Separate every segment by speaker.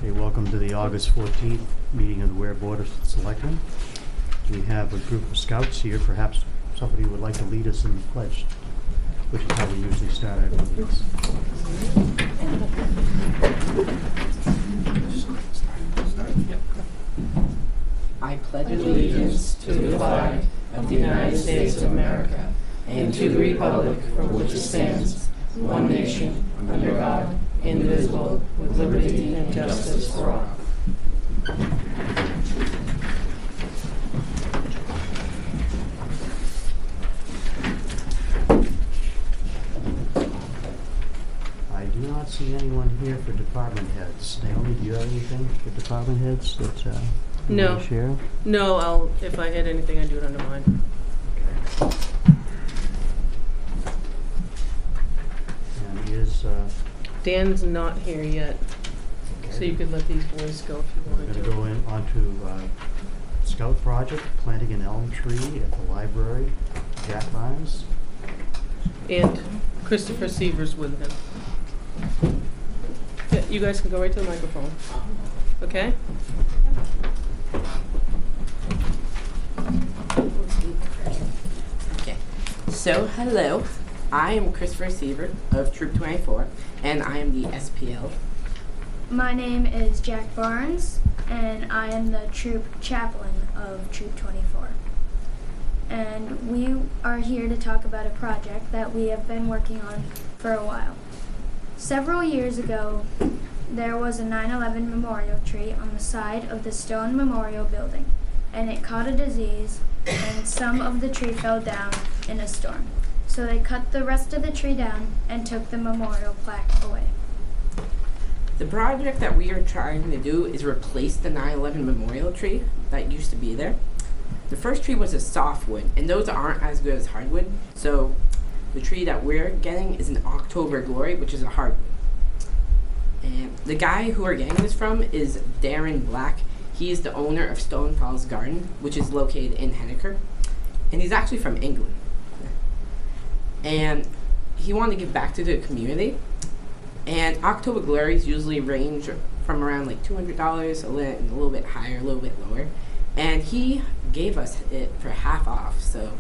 Speaker 1: Okay, welcome to the August 14th meeting of the Weare Board of Selectmen. We have a group of scouts here. Perhaps somebody would like to lead us in the pledge, which is how we usually start our meetings.
Speaker 2: I pledge allegiance to the flag of the United States of America and to the republic for which it stands, one nation, under God, indivisible, with liberty and justice for all.
Speaker 1: I do not see anyone here for department heads. Naomi, do you have anything for department heads that you
Speaker 3: No.
Speaker 1: want to share?
Speaker 3: No, if I hit anything, I do it under mine.
Speaker 1: Okay. And is,
Speaker 3: Dan's not here yet, so you could let these boys go if you
Speaker 1: we're
Speaker 3: wanted
Speaker 1: going to
Speaker 3: to.
Speaker 1: go in onto Scout Project, planting an elm tree at the library, Jack Barnes.
Speaker 3: And Christopher Seaver's with him. Yeah, you guys can go right to the microphone. Okay?
Speaker 2: Okay, so hello, I am Christopher Seaver of Troop 24, and I am the SPL.
Speaker 4: My name is Jack Barnes, and I am the troop chaplain of Troop 24. And we are here to talk about a project that we have been working on for a while. Several years ago, there was a 9/11 memorial tree on the side of the stone memorial building, and it caught a disease, and some of the tree fell down in a storm. So they cut the rest of the tree down and took the memorial plaque away.
Speaker 2: The project that we are trying to do is replace the 9/11 memorial tree that used to be there. The first tree was a softwood, and those aren't as good as hardwood, so the tree that we're getting is an October Glory, which is a hardwood. And the guy who we're getting this from is Darren Black. He is the owner of Stone Falls Garden, which is located in Henniker, and he's actually from England. And he wanted to give back to the community. And October Glories usually range from around like $200, a little bit higher, a little bit lower. And he gave us it for half off, so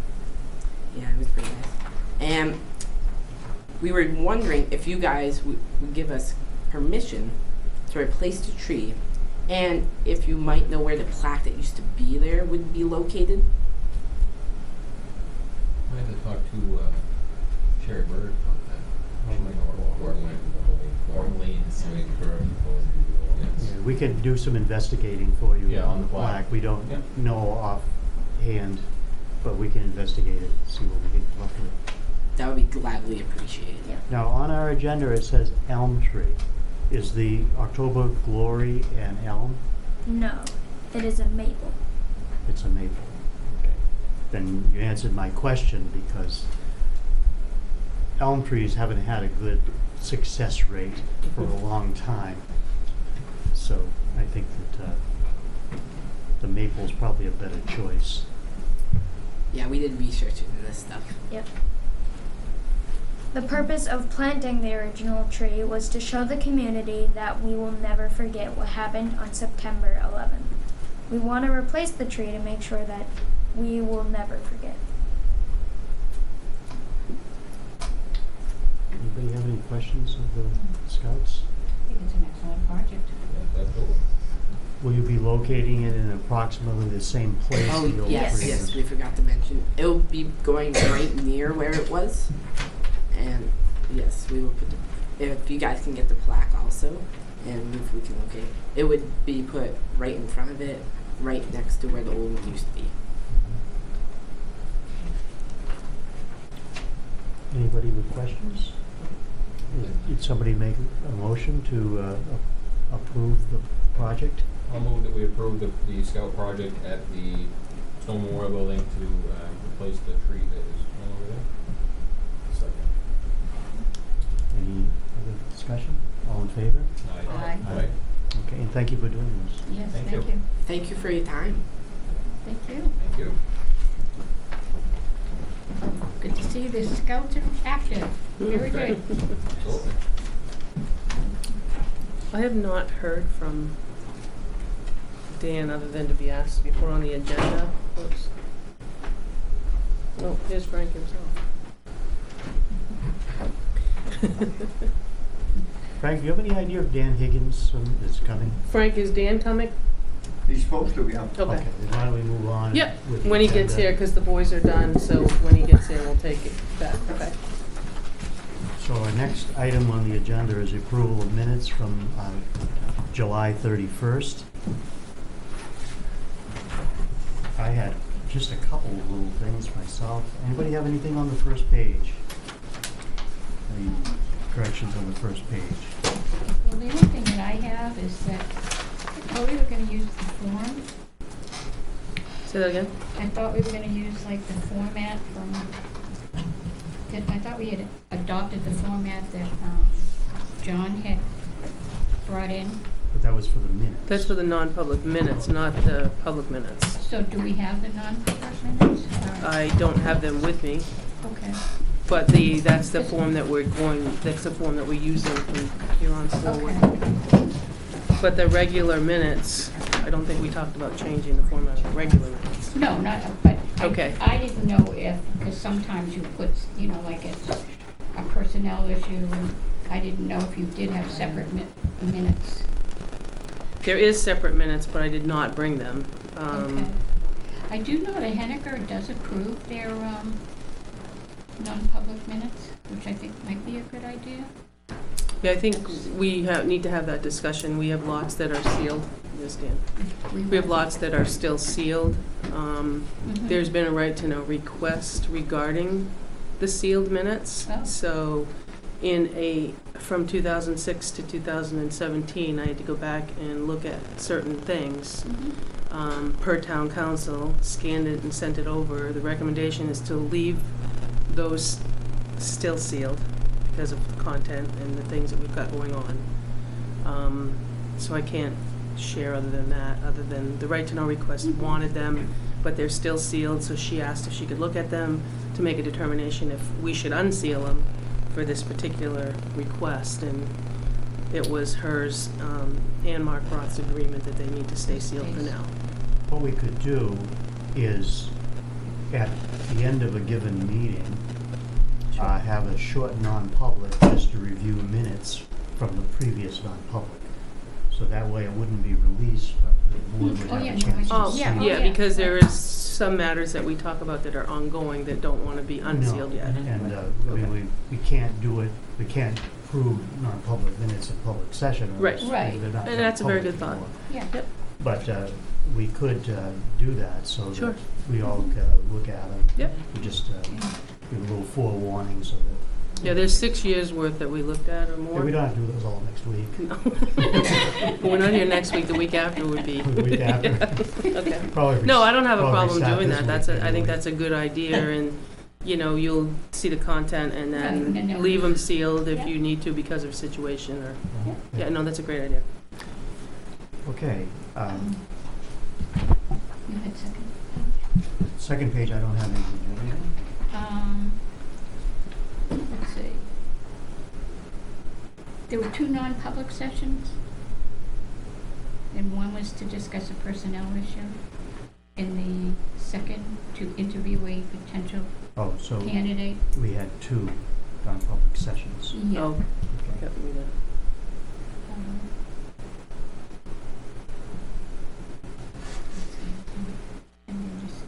Speaker 2: yeah, it was pretty nice. And we were wondering if you guys would give us permission to replace the tree, and if you might know where the plaque that used to be there would be located.
Speaker 5: I had to talk to Sherry Bird on that. She might know where lanes. Yes.
Speaker 1: Yeah, we can do some investigating for you
Speaker 5: Yeah,
Speaker 1: on the plaque. We don't
Speaker 5: Yep.
Speaker 1: know offhand, but we can investigate it, see what we can come up with.
Speaker 2: That would be gladly appreciated.
Speaker 1: Now, on our agenda, it says elm tree. Is the October Glory an elm?
Speaker 4: No, it is a maple.
Speaker 1: It's a maple. Okay. Then you answered my question, because elm trees haven't had a good success rate for a long time. So I think that the maple's probably a better choice.
Speaker 2: Yeah, we did research into this stuff.
Speaker 4: Yep. The purpose of planting the original tree was to show the community that we will never forget what happened on September 11th. We want to replace the tree to make sure that we will never forget.
Speaker 1: Anybody have any questions of the scouts?
Speaker 6: I think it's an excellent project.
Speaker 5: That's cool.
Speaker 1: Will you be locating it in approximately the same place?
Speaker 2: Oh,
Speaker 1: the old
Speaker 2: yes,
Speaker 1: tree
Speaker 2: yes,
Speaker 1: is?
Speaker 2: we forgot to mention. It will be going right near where it was. And yes, we will put if you guys can get the plaque also, and if we can locate it would be put right in front of it, right next to where the old one used to be.
Speaker 1: Anybody with questions? Did somebody make a motion to approve the project?
Speaker 5: I'll move that we approve the scout project at the Stone Memorial Building to replace the tree that is no longer there. Second.
Speaker 1: Any other discussion? All in favor?
Speaker 6: Aye.
Speaker 5: Aye.
Speaker 1: Okay, and thank you for doing this.
Speaker 6: Yes,
Speaker 5: Thank
Speaker 6: thank
Speaker 5: you.
Speaker 6: you.
Speaker 2: Thank you for your time.
Speaker 6: Thank you.
Speaker 5: Thank you.
Speaker 6: Good to see the scouts are active. Very good.
Speaker 5: Absolutely.
Speaker 3: I have not heard from Dan other than to be asked to be put on the agenda. Oops. Oh, here's Frank himself.
Speaker 1: Frank, do you have any idea if Dan Higgins is coming?
Speaker 3: Frank, is Dan coming?
Speaker 7: He's supposed to, yeah.
Speaker 3: Okay.
Speaker 1: Then why don't we move on?
Speaker 3: Yep,
Speaker 1: with the
Speaker 3: when he gets
Speaker 1: agenda?
Speaker 3: here, because the boys are done, so when he gets here, we'll take it back. Okay.
Speaker 1: So our next item on the agenda is approval of minutes from July 31st. I had just a couple of little things myself. Anybody have anything on the first page? Any corrections on the first page?
Speaker 6: Well, the only thing that I have is that I thought we were gonna use the form.
Speaker 3: Say that again?
Speaker 6: I thought we were gonna use like the format from, I thought we had adopted the format that John had brought in.
Speaker 1: But that was for the minutes.
Speaker 3: That's for the non-public minutes, not the public minutes.
Speaker 6: So do we have the non-public minutes? Or-
Speaker 3: I don't have them with me,
Speaker 6: Okay.
Speaker 3: but that's the form that we're using from here on forward.
Speaker 6: Okay.
Speaker 3: But the regular minutes, I don't think we talked about changing the format of regular minutes.
Speaker 6: No, not, but
Speaker 3: Okay.
Speaker 6: I didn't know if, because sometimes you put, you know, like it's a personnel issue, and I didn't know if you did have separate minutes.
Speaker 3: There is separate minutes, but I did not bring them.
Speaker 6: Okay. I do know that Henniker does approve their non-public minutes, which I think might be a good idea.
Speaker 3: Yeah, I think we need to have that discussion. We have lots that are sealed. Yes, Dan. We have lots that are still sealed.
Speaker 6: Mhm.
Speaker 3: There's been a right to know request regarding the sealed minutes.
Speaker 6: Oh.
Speaker 3: So from 2006 to 2017, I had to go back and look at certain things.
Speaker 6: Mhm.
Speaker 3: Per town council, scanned it and sent it over. The recommendation is to leave those still sealed because of the content and the things that we've got going on. So I can't share other than that, other than the right to know request wanted them, but they're still sealed, so she asked if she could look at them to make a determination if we should unseal them for this particular request, and it was hers and Mark Roth's agreement that they need to stay sealed for now.
Speaker 1: What we could do is, at the end of a given meeting, have a short non-public just to review minutes from the previous non-public. So that way it wouldn't be released, but the board would
Speaker 6: Oh,
Speaker 1: have
Speaker 6: yeah,
Speaker 1: a
Speaker 6: no,
Speaker 1: chance
Speaker 3: Oh,
Speaker 1: to see.
Speaker 6: yeah,
Speaker 3: yeah, because there is some matters that we talk about that are ongoing that don't want to be unsealed
Speaker 1: No,
Speaker 3: yet.
Speaker 1: And, I
Speaker 3: Okay.
Speaker 1: mean, we can't do it, we can't prove non-public minutes in public session. or
Speaker 3: Right.
Speaker 1: else
Speaker 6: Right.
Speaker 1: they're not
Speaker 3: And that's a very
Speaker 1: public
Speaker 3: good thought.
Speaker 1: anymore.
Speaker 6: Yeah.
Speaker 3: Yep.
Speaker 1: But we could do that so
Speaker 3: Sure.
Speaker 1: that we all look at them.
Speaker 3: Yep.
Speaker 1: We just give a little forewarning so that.
Speaker 3: Yeah, there's 6 years worth that we looked at or
Speaker 1: Yeah,
Speaker 3: more.
Speaker 1: we don't have to do those all next week.
Speaker 3: No. We're not here next week, the week after would be.
Speaker 1: The week after.
Speaker 3: Okay.
Speaker 1: Probably
Speaker 3: No, I don't have a
Speaker 1: probably
Speaker 3: problem
Speaker 1: start
Speaker 3: doing
Speaker 1: this
Speaker 3: that.
Speaker 1: week
Speaker 3: I think
Speaker 1: anyway.
Speaker 3: that's a good idea, and, you'll see the content and
Speaker 6: Right, and
Speaker 3: then
Speaker 6: then-
Speaker 3: leave them sealed if
Speaker 6: Yeah.
Speaker 3: you need to because of situation or,
Speaker 6: Yeah.
Speaker 3: yeah, no, that's a great idea.
Speaker 1: Okay,
Speaker 6: You had second.
Speaker 1: second page, I don't have anything. Do you have anything?
Speaker 6: Let's see. There were 2 non-public sessions. And one was to discuss a personnel issue. And the second, to interview a potential
Speaker 1: Oh, so
Speaker 6: candidate.
Speaker 1: we had 2 non-public sessions.
Speaker 6: Yeah.
Speaker 3: Oh,
Speaker 1: Okay.
Speaker 3: yep, we did.
Speaker 6: Um, and then just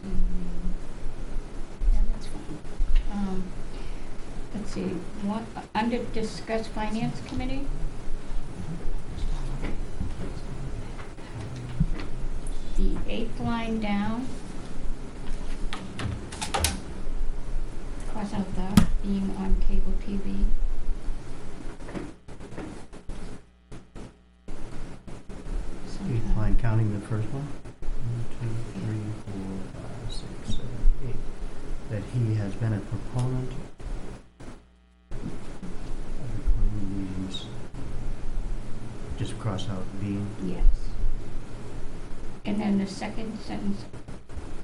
Speaker 6: yeah, that's fine. Let's see, under discuss finance committee. The 8th line down. Cross out the being on cable TV.
Speaker 1: Eighth line, counting the first one. 1, 2, 3, 4, 5, 6, 7, 8. That he has been a proponent of recording meetings. Just cross out being.
Speaker 6: Yes. And then the second sentence,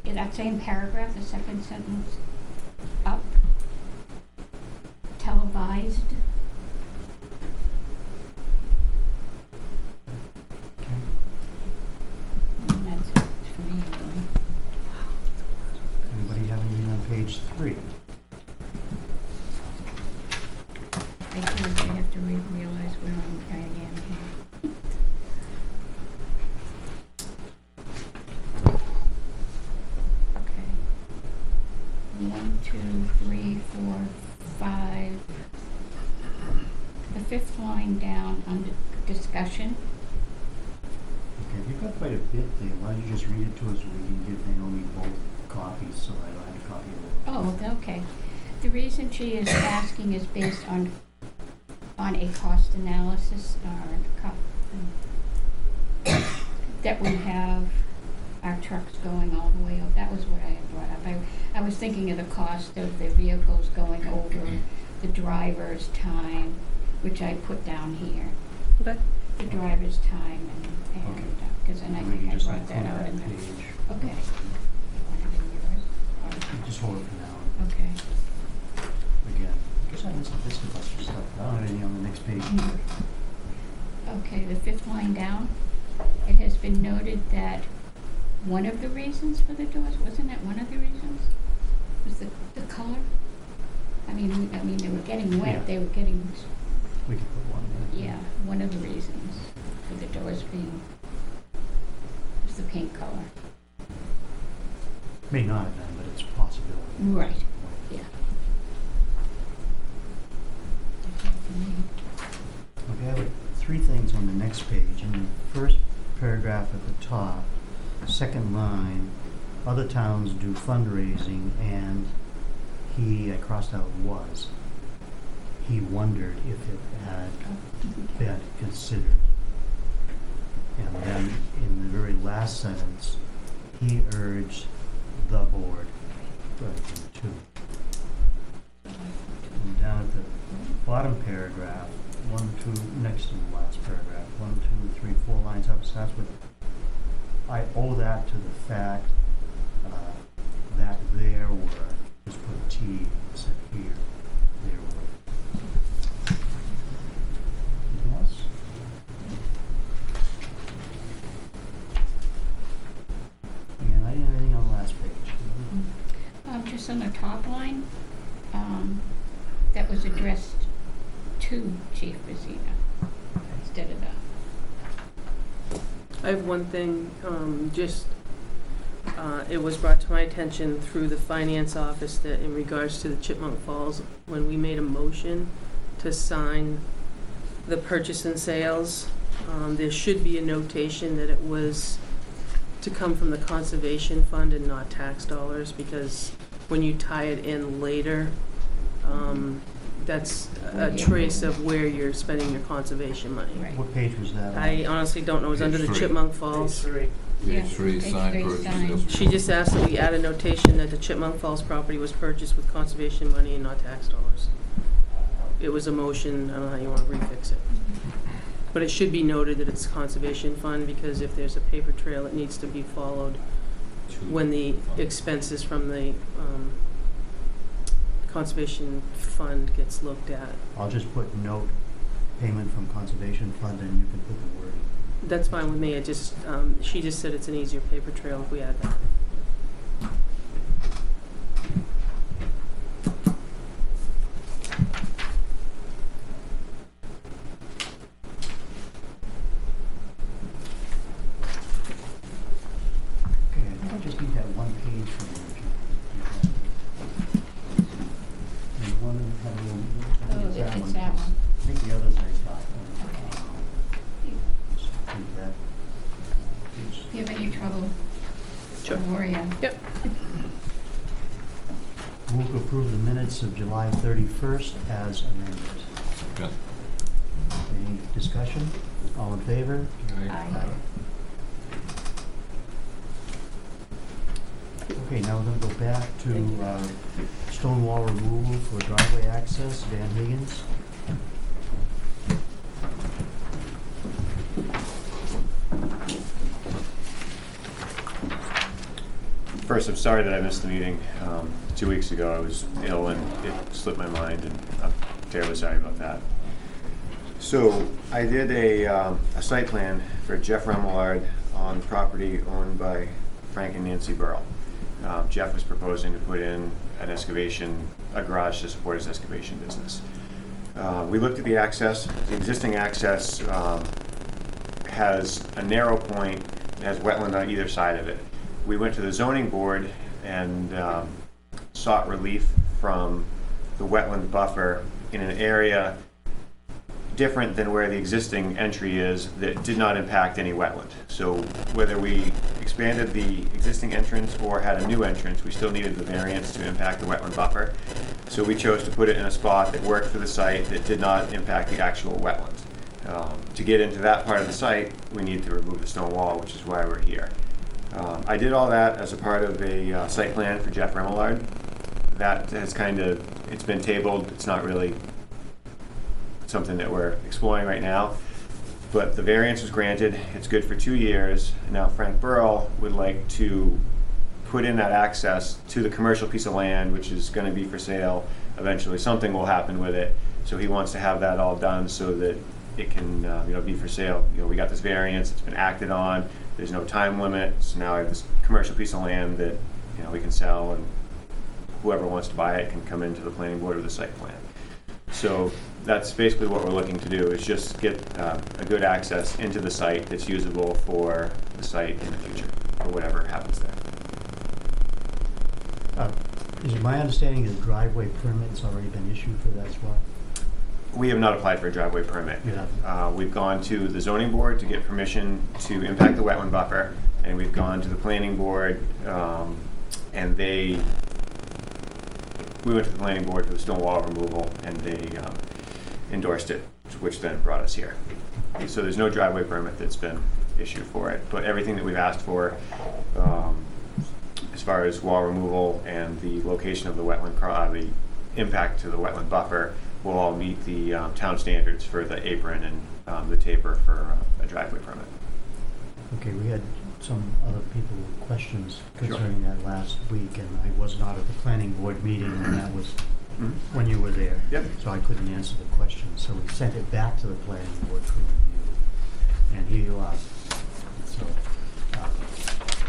Speaker 6: in that same paragraph, the second sentence up, televised. 3, 4, 5. The fifth line down under discussion.
Speaker 1: Okay, you've got quite a bit there. Why don't you just read it to us so we can give Naomi both copies, so I don't have a copy of it.
Speaker 6: Oh, okay. The reason she is asking is based on a cost analysis that we have our trucks going all the way over. That was what I had brought up. I was thinking of the cost of the vehicles going over, the driver's time, which I put down here.
Speaker 3: Okay.
Speaker 6: The driver's time and
Speaker 1: Okay.
Speaker 6: because then I
Speaker 1: Maybe
Speaker 6: think I
Speaker 1: just
Speaker 6: brought that
Speaker 1: include
Speaker 6: out in there.
Speaker 1: page.
Speaker 6: Okay. You want it in yours? Or-
Speaker 1: Just hold it for now.
Speaker 6: Okay.
Speaker 1: Again, I guess I missed the Vista stuff. I don't have anything on the next page either.
Speaker 6: Okay, the fifth line down, it has been noted that one of the reasons for the doors, wasn't that one of the reasons? Was the color? I mean, they were getting
Speaker 1: Yeah.
Speaker 6: wet, they were getting,
Speaker 1: We can put one there.
Speaker 6: yeah, one of the reasons for the doors being, was the paint color.
Speaker 1: May not have been, but it's a possibility.
Speaker 6: Right, yeah. That's all for me.
Speaker 1: Okay, I have three things on the next page. In the first paragraph at the top, second line, other towns do fundraising, and I crossed out was. He wondered if it had been considered. And then in the very last sentence, he urged the board, right, two. And down at the bottom paragraph, 1, 2, next to the last paragraph, 1, 2, 3, 4 lines up, starts with, I owe that to the fact that there were, just put a T, said here, there were. Anything else? And I didn't have anything on the last page.
Speaker 6: Just on the top line, that was addressed to Chief Vizina instead of the.
Speaker 3: I have one thing, it was brought to my attention through the finance office that in regards to the Chipmunk Falls, when we made a motion to sign the purchase and sales, there should be a notation that it was to come from the conservation fund and not tax dollars, because when you tie it in later, that's a trace of where you're spending your conservation money.
Speaker 6: Right.
Speaker 1: What page was that on?
Speaker 3: I honestly don't know, it was under the
Speaker 8: Page 3.
Speaker 3: Chipmunk Falls.
Speaker 6: Yeah,
Speaker 8: Page 3,
Speaker 6: page
Speaker 8: sign
Speaker 6: 3,
Speaker 8: purchase.
Speaker 6: sign.
Speaker 8: That's-
Speaker 3: She just asked that we add a notation that the Chipmunk Falls property was purchased with conservation money and not tax dollars. It was a motion, I don't know how you want to refix it. But it should be noted that it's conservation fund, because if there's a paper trail, it needs to be followed when the expenses from the conservation fund gets looked at.
Speaker 1: I'll just put note, payment from conservation fund, and you can put the wording.
Speaker 3: That's fine with me, it just, she just said it's an easier paper trail if we add that.
Speaker 1: Okay, I think I just need that one page from you. And the one that had a little, I think it's that one.
Speaker 6: It's that one.
Speaker 1: I think the others I got. Just keep that.
Speaker 6: If you have any trouble,
Speaker 3: Sure.
Speaker 6: Weare.
Speaker 3: Yep.
Speaker 1: Move to approve the minutes of July 31st as amended.
Speaker 8: Yeah.
Speaker 1: Any discussion? All in favor?
Speaker 6: Aye.
Speaker 1: Okay, now we're gonna go back to stone wall removal for driveway access, Van Higgins.
Speaker 9: First, I'm sorry that I missed the meeting. 2 weeks ago, I was ill and it slipped my mind, and I'm terribly sorry about that. So, I did a site plan for Jeff Remillard on property owned by Frank and Nancy Burrell. Jeff was proposing to put in a garage to support his excavation business. We looked at the access. The existing access has a narrow point, it has wetland on either side of it. We went to the zoning board and sought relief from the wetland buffer in an area different than where the existing entry is that did not impact any wetland. So whether we expanded the existing entrance or had a new entrance, we still needed the variance to impact the wetland buffer. So we chose to put it in a spot that worked for the site that did not impact the actual wetlands. To get into that part of the site, we need to remove the stone wall, which is why we're here. I did all that as a part of a site plan for Jeff Remillard. That has it's been tabled. It's not really something that we're exploring right now, but the variance was granted. It's good for 2 years. Now Frank Burrell would like to put in that access to the commercial piece of land, which is going to be for sale eventually. Something will happen with it, so he wants to have that all done so that it can be for sale. We got this variance, it's been acted on, there's no time limit, so now I have this commercial piece of land that we can sell, and whoever wants to buy it can come into the planning board with a site plan. So that's basically what we're looking to do, is just get a good access into the site that's usable for the site in the future, or whatever happens there.
Speaker 1: Is it my understanding that driveway permit's already been issued for that spot?
Speaker 9: We have not applied for a driveway permit.
Speaker 1: You haven't?
Speaker 9: We've gone to the zoning board to get permission to impact the wetland buffer, and we've gone to the planning board, and we went to the planning board for the stone wall removal, and they endorsed it, which then brought us here. So there's no driveway permit that's been issued for it, but everything that we've asked for, as far as wall removal and the location of the wetland, the impact to the wetland buffer, will all meet the town standards for the apron and the taper for a driveway permit.
Speaker 1: Okay, we had some other people with questions concerning that last week, and I was not at the planning board meeting, and that was when you were there.
Speaker 9: Yep.
Speaker 1: So I couldn't answer the question, so we sent it back to the planning board for review. And here you are. So,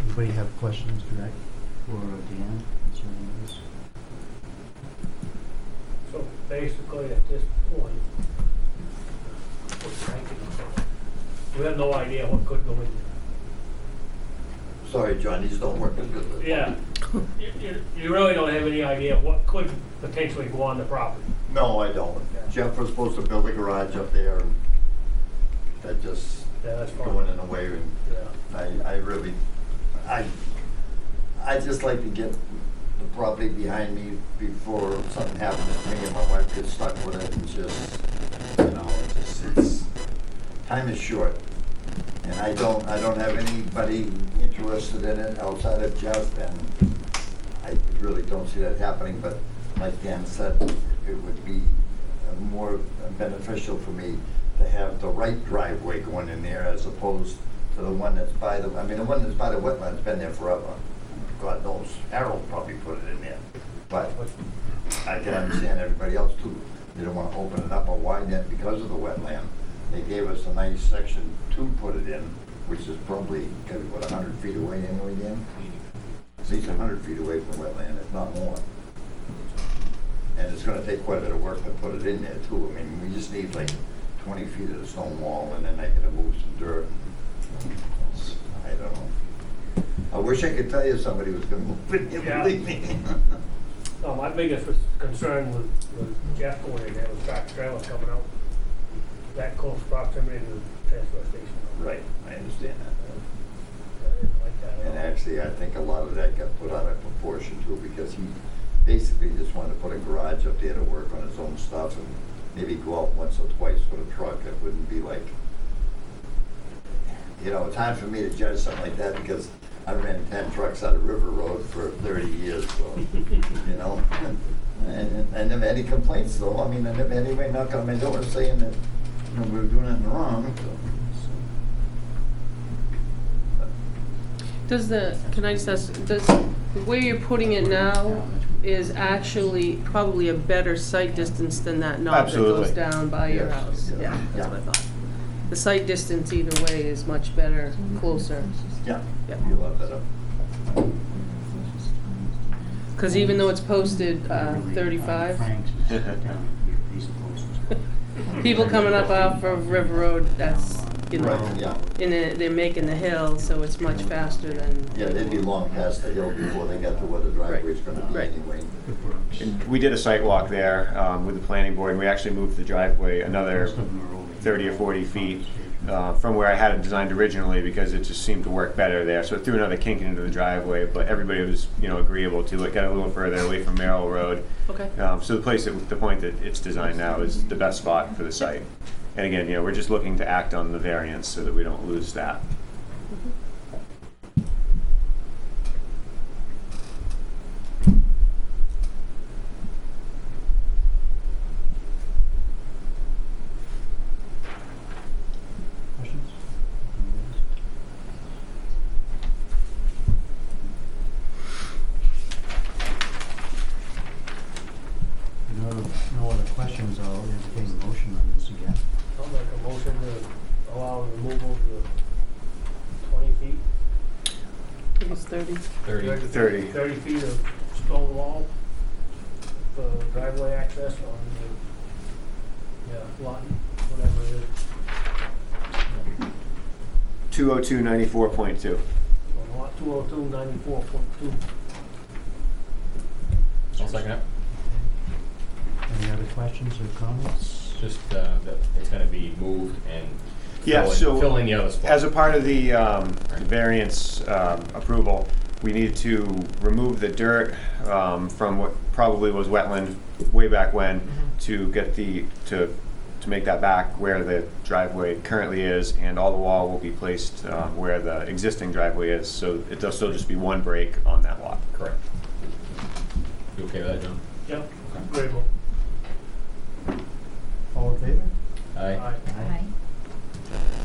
Speaker 1: anybody have questions direct for Dan concerning this?
Speaker 8: So basically, at this point, we have no idea what could go in there.
Speaker 7: Sorry, John, these don't work as good.
Speaker 8: Yeah, you really don't have any idea what could potentially go on the property.
Speaker 7: No, I don't. Jeff was supposed to build a garage up there, and that just
Speaker 8: Yeah, that's fine.
Speaker 7: going in a way, and
Speaker 8: Yeah.
Speaker 7: I just like to get the property behind me before something happens to me and my wife gets stuck with it, and just, it's time is short. And I don't have anybody interested in it outside of Jeff, and I really don't see that happening, but like Dan said, it would be more beneficial for me to have the right driveway going in there as opposed to the one that's by the one that's by the wetland's been there forever. God knows, Harold probably put it in there, but I can understand everybody else too. They don't want to open it up or widen it because of the wetland. They gave us a nice section to put it in, which is probably, 100 feet away anyway, Dan? At least 100 feet away from the wetland, if not more. And it's gonna take quite a bit of work to put it in there too. I mean, we just need like 20 feet of the stone wall, and then I gotta move some dirt. I don't know. I wish I could tell you somebody was gonna move it,
Speaker 8: Yeah.
Speaker 7: believe me.
Speaker 8: No, my biggest concern with Jeff going in there was tractor trailer coming out that close proximity to the transfer station.
Speaker 7: Right, I understand that.
Speaker 8: I didn't like that at
Speaker 7: And
Speaker 8: all.
Speaker 7: actually, I think a lot of that got put out of proportion too, because he basically just wanted to put a garage up there to work on his own stuff and maybe go out once or twice with a truck. It wouldn't be like, it's hard for me to judge something like that because I ran 10 trucks out of River Road for 30 years, so, And I never had any complaints though. I mean, I never had anybody knock on my door saying that, we were doing nothing wrong, so.
Speaker 3: Can I just ask, where you're putting it now is actually probably a better sight distance than that knob that goes
Speaker 9: Absolutely.
Speaker 3: down by your
Speaker 7: Yes.
Speaker 3: house? Yeah, that's
Speaker 7: Yeah.
Speaker 3: what I thought. The sight distance either way is much better, closer.
Speaker 7: Yeah,
Speaker 3: Yeah.
Speaker 7: be a lot better.
Speaker 3: Because even though it's posted 35,
Speaker 1: Frank's is down here, these posts.
Speaker 3: people coming up off of River Road, that's you know,
Speaker 7: Right, yeah.
Speaker 3: and they're making the hill, so it's much faster than.
Speaker 7: Yeah, they'd be long past the hill before they got to where the driveway's gonna be
Speaker 3: Right.
Speaker 7: anyway.
Speaker 1: Good works.
Speaker 9: And we did a site walk there with the planning board, and we actually moved the driveway another
Speaker 1: Most of them are over
Speaker 9: 30 or 40 feet from where I had it designed originally, because it just seemed to work better there. So it threw another kink into the driveway, but everybody was, agreeable to it. Got a little further away from Merrill Road.
Speaker 3: Okay.
Speaker 9: So the point that it's designed now is the best spot for the site. And again, we're just looking to act on the variance so that we don't lose that.
Speaker 1: Questions? No other questions, I'll entertain a motion on this again.
Speaker 8: I'll make a motion to allow removal of the 20 feet.
Speaker 3: I think it's 30.
Speaker 9: 30.
Speaker 8: 30 feet of stone wall for driveway access on the, lot, whatever it is.
Speaker 9: 202-94.2.
Speaker 8: On lot 202, 94.2.
Speaker 5: I'll second it.
Speaker 1: Any other questions or comments?
Speaker 5: Just that it's gonna be moved and
Speaker 9: Yeah, so
Speaker 5: fill in the other spot.
Speaker 9: as a part of the variance approval, we need to remove the dirt from what probably was wetland way back when to get to make that back where the driveway currently is, and all the wall will be placed where the existing driveway is, so it'll still just be one break on that lot.
Speaker 5: Correct. You okay with that, John?
Speaker 8: Yep, agreeable.
Speaker 1: All in favor?
Speaker 5: Aye.
Speaker 6: Aye.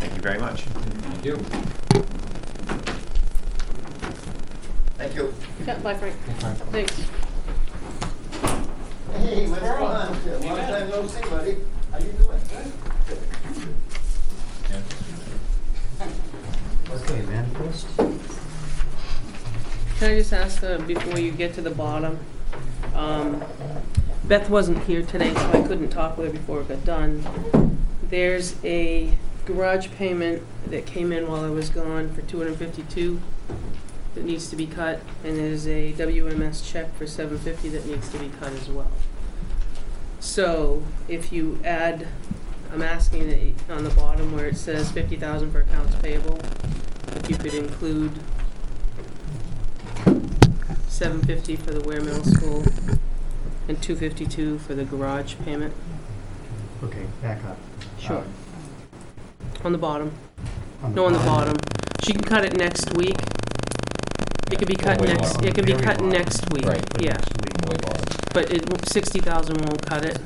Speaker 9: Thank you very much.
Speaker 5: Thank you.
Speaker 7: Thank you.
Speaker 3: Yeah, bye, Frank. Thanks.
Speaker 7: Hey, what's going on? Long time no see, buddy. How you doing?
Speaker 1: Okay, manifest?
Speaker 3: Can I just ask, before you get to the bottom, Beth wasn't here today, so I couldn't talk with her before it got done. There's a garage payment that came in while I was gone for $252 that needs to be cut, and there's a WMS check for $750 that needs to be cut as well. So if you add, I'm asking that on the bottom where it says $50,000 for accounts payable, if you could include $750 for the Weare Middle School and $252 for the garage payment.
Speaker 1: Okay, back up.
Speaker 3: Sure. On the bottom. No, on the bottom. She can cut it next week. It could be cut
Speaker 5: Way
Speaker 3: next.
Speaker 5: bottom.
Speaker 3: It can be
Speaker 1: Very
Speaker 3: cut
Speaker 1: bottom.
Speaker 3: next week.
Speaker 5: Right.
Speaker 3: Yeah,
Speaker 5: Way bottom.
Speaker 3: but 60,000 won't cut it.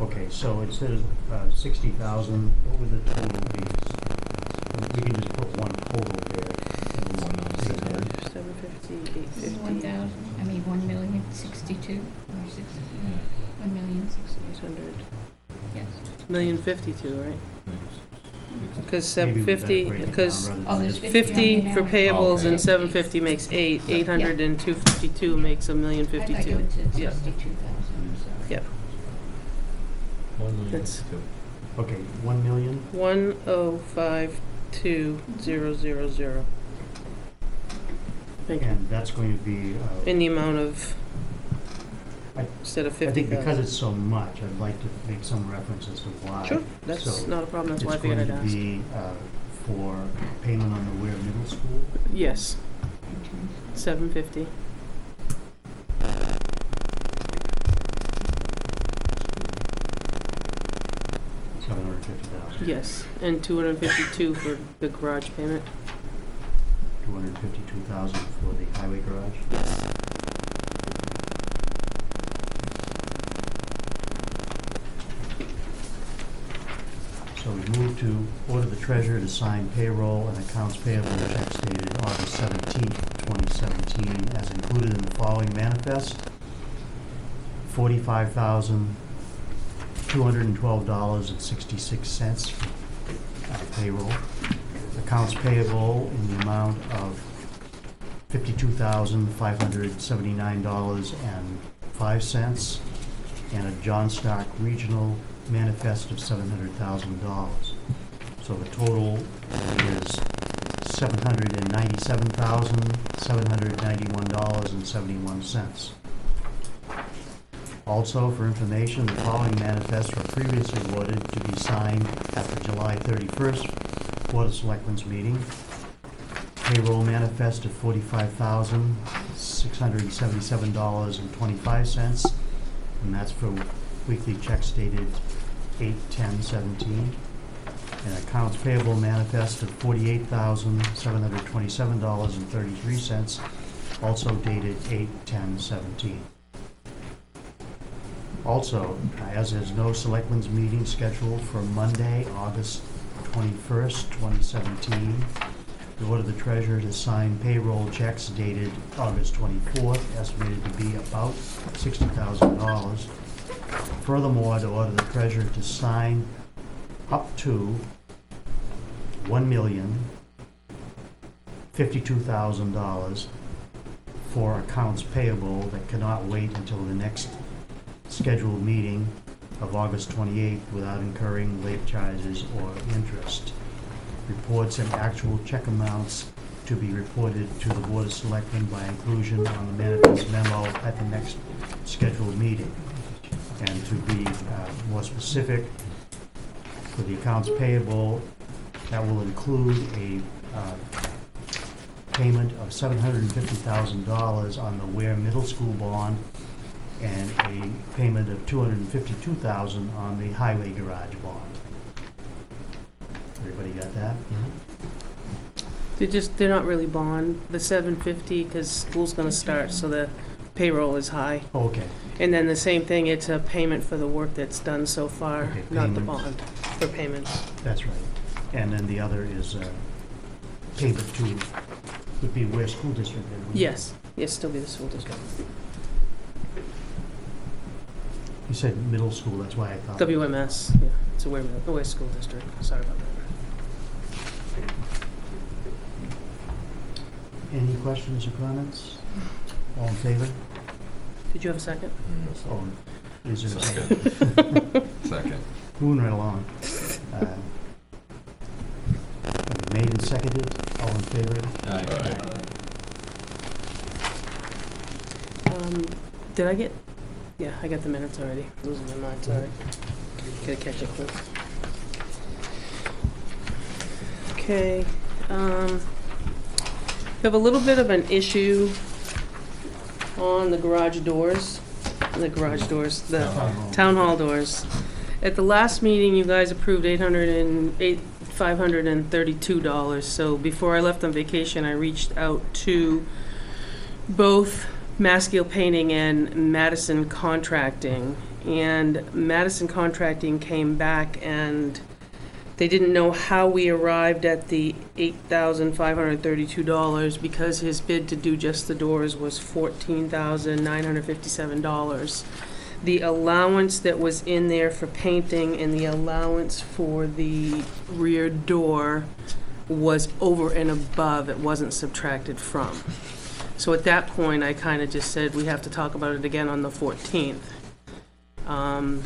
Speaker 1: Okay, so instead of 60,000, what would the total be? You can just put one total there. and we won't say that.
Speaker 3: 750, 850,
Speaker 6: 1,000, 1,062,000 or 60, 1,060,000.
Speaker 3: 800.
Speaker 6: Yes.
Speaker 3: 1,052,000, right? Because
Speaker 1: Maybe we better
Speaker 3: 750,
Speaker 1: break it down
Speaker 3: because
Speaker 1: rather than
Speaker 6: Oh, there's
Speaker 1: just-
Speaker 3: 50 for payables
Speaker 5: Okay.
Speaker 3: and 750 makes 8. 800 and 252 makes
Speaker 6: I thought you
Speaker 3: 1,052,000.
Speaker 6: had said
Speaker 3: Yeah.
Speaker 6: 62,000, I'm sorry.
Speaker 3: Yep.
Speaker 5: 1,052,000.
Speaker 1: Okay, 1 million?
Speaker 3: 1052000. Thank you.
Speaker 1: And that's going to be,
Speaker 3: In the amount of,
Speaker 1: I-
Speaker 3: instead of
Speaker 1: I think because
Speaker 3: 50,000.
Speaker 1: it's so much, I'd like to make some reference as to why.
Speaker 3: Sure, that's
Speaker 1: So
Speaker 3: not a problem, that's why I figured I'd ask.
Speaker 1: It's going to be for payment on the Weare Middle School.
Speaker 3: Yes, 750.
Speaker 1: $750,000.
Speaker 3: Yes, and 252 for the garage payment.
Speaker 1: $252,000 for the highway garage.
Speaker 3: Yes.
Speaker 1: So we move to order the treasurer to sign payroll and accounts payable checks dated August 17th, 2017, as included in the following manifest. $45,212.66 for payroll. Accounts payable in the amount of $52,579.05, and a John Stark Regional manifest of $700,000. So So the total is $797,791.71. Also, for information, the following manifests were previously awarded to be signed at the July 31st Board of Selectmen's meeting. Payroll manifest of $45,677.25, and that's for weekly checks dated 8/10/17. An accounts payable manifest of $48,727.33, also dated 8/10/17. Also, as there's no selectmen's meeting scheduled for Monday, August 21st, 2017, the order the treasurer to sign payroll checks dated August 24th, estimated to be about $60,000. Furthermore, to order the treasurer to sign up to $1,052,000 for accounts payable that cannot wait until the next scheduled meeting of August 28th without incurring late charges or interest. Reports and actual check amounts to be reported to the Board of Selectmen by inclusion on the manifest memo at the next scheduled meeting. And to be more specific, for the accounts payable, that will include a payment of $750,000 on the Weare Middle School bond and a payment of $252,000 on the highway garage bond. Everybody got that?
Speaker 3: They're not really bond, the 750, because school's gonna start, so the payroll is high.
Speaker 1: Okay.
Speaker 3: And then the same thing, it's a payment for the work that's done so far,
Speaker 1: Okay,
Speaker 3: not the
Speaker 1: payments.
Speaker 3: bond, for payments.
Speaker 1: That's right. And then the other is payment to, would be Weare School District. then, wouldn't it?
Speaker 3: Yes, still be the school district.
Speaker 1: You said middle school, that's why I thought.
Speaker 3: WMS, yeah, it's a Weare School District, sorry about that.
Speaker 1: Any questions or comments? All in favor?
Speaker 3: Did you have a second?
Speaker 1: Oh, is there a second?
Speaker 10: Second.
Speaker 1: Moving right along. Made and seconded, all in favor?
Speaker 3: Did I get, yeah, I got the minutes already, losing my mind, sorry. Gotta catch up quick. Okay, we have a little bit of an issue on the garage doors, the town hall doors. At the last meeting, you guys approved $532, so before I left on vacation, I reached out to both Mascule Painting and Madison Contracting, and Madison Contracting came back and they didn't know how we arrived at the $8,532 because his bid to do just the doors was $14,957. The allowance that was in there for painting and the allowance for the rear door was over and above, it wasn't subtracted from. So at that point, I kind of just said, we have to talk about it again on the 14th. And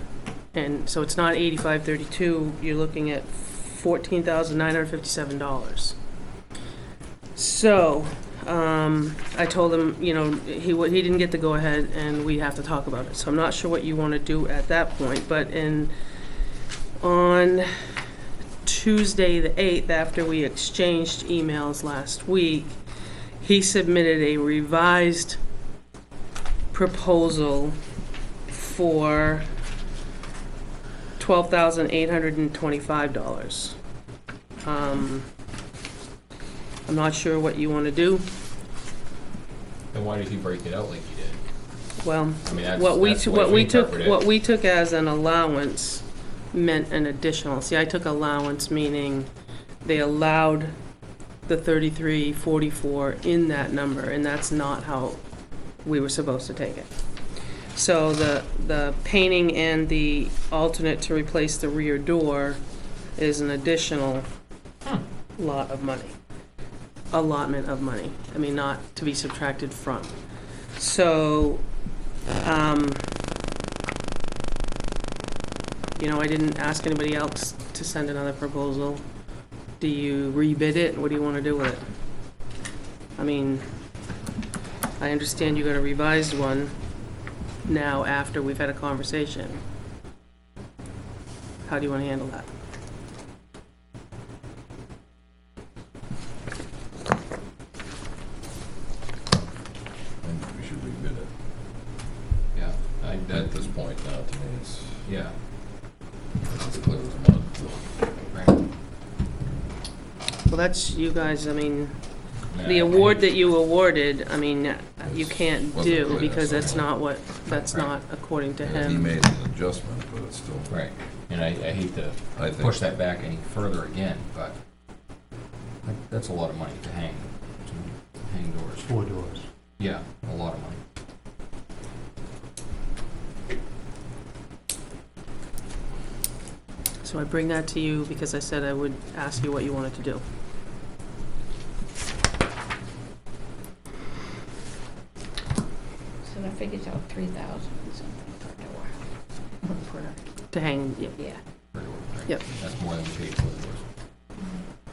Speaker 3: so it's not $8,532, you're looking at $14,957. So, I told him, he didn't get the go-ahead and we have to talk about it. So I'm not sure what you want to do at that point, but on Tuesday the 8th, after we exchanged emails last week, he submitted a revised proposal for $12,825. I'm not sure what you want to do.
Speaker 5: Then why did he break it out like he did?
Speaker 3: Well,
Speaker 5: I mean, that's
Speaker 3: what
Speaker 5: the way we interpret it.
Speaker 3: we took as an allowance meant an additional. See, I took allowance meaning they allowed the 3344 in that number, and that's not how we were supposed to take it. So the painting and the alternate to replace the rear door is an additional lot of money. Allotment of money. I mean, not to be subtracted from. So, I didn't ask anybody else to send another proposal. Do you rebid it? What do you want to do with it? I mean, I understand you got a revised one now after we've had a conversation. How do you want to handle that?
Speaker 10: I think we should rebid it.
Speaker 5: Yeah,
Speaker 10: At this point now, to me, it's
Speaker 5: yeah,
Speaker 10: as clear as mud.
Speaker 5: right.
Speaker 3: Well, that's you guys, I mean,
Speaker 5: Yeah,
Speaker 3: the
Speaker 5: I-
Speaker 3: award that you awarded, I mean, you can't
Speaker 10: Wasn't
Speaker 3: do
Speaker 10: clear,
Speaker 3: because
Speaker 10: so-
Speaker 3: that's not what, that's
Speaker 5: Right.
Speaker 3: not according to
Speaker 10: He
Speaker 3: him.
Speaker 10: made an adjustment, but it's still.
Speaker 5: Right, and I hate to
Speaker 10: I think-
Speaker 5: push that back any further again, but that's a lot of money to hang doors.
Speaker 1: 4 doors.
Speaker 5: Yeah, a lot of money.
Speaker 3: So I bring that to you because I said I would ask you what you wanted to do.
Speaker 6: So that figures out 3,000 and something per door.
Speaker 3: To hang, yeah.
Speaker 6: Yeah.
Speaker 5: Per door, right?
Speaker 3: Yep.
Speaker 5: That's more than we paid for the doors.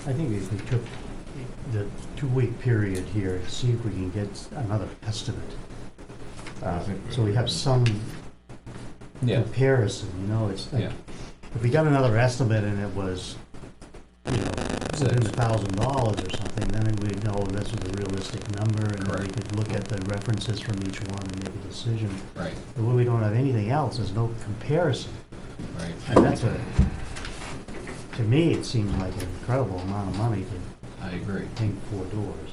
Speaker 1: I think if we took the 2-week period here to see if we can get another estimate. So we have some comparison, you know, it's like,
Speaker 5: Yeah.
Speaker 1: if we got another estimate and it was, you know, within $1,000 or something, then we'd know this was a realistic number, and then we
Speaker 5: Correct.
Speaker 1: could look at the references from each one and make a decision.
Speaker 5: Right,
Speaker 1: But when we don't have anything else, there's no comparison.
Speaker 5: right.
Speaker 1: And that's to me, it seems like an incredible amount of money to
Speaker 5: I agree.
Speaker 1: hang 4 doors.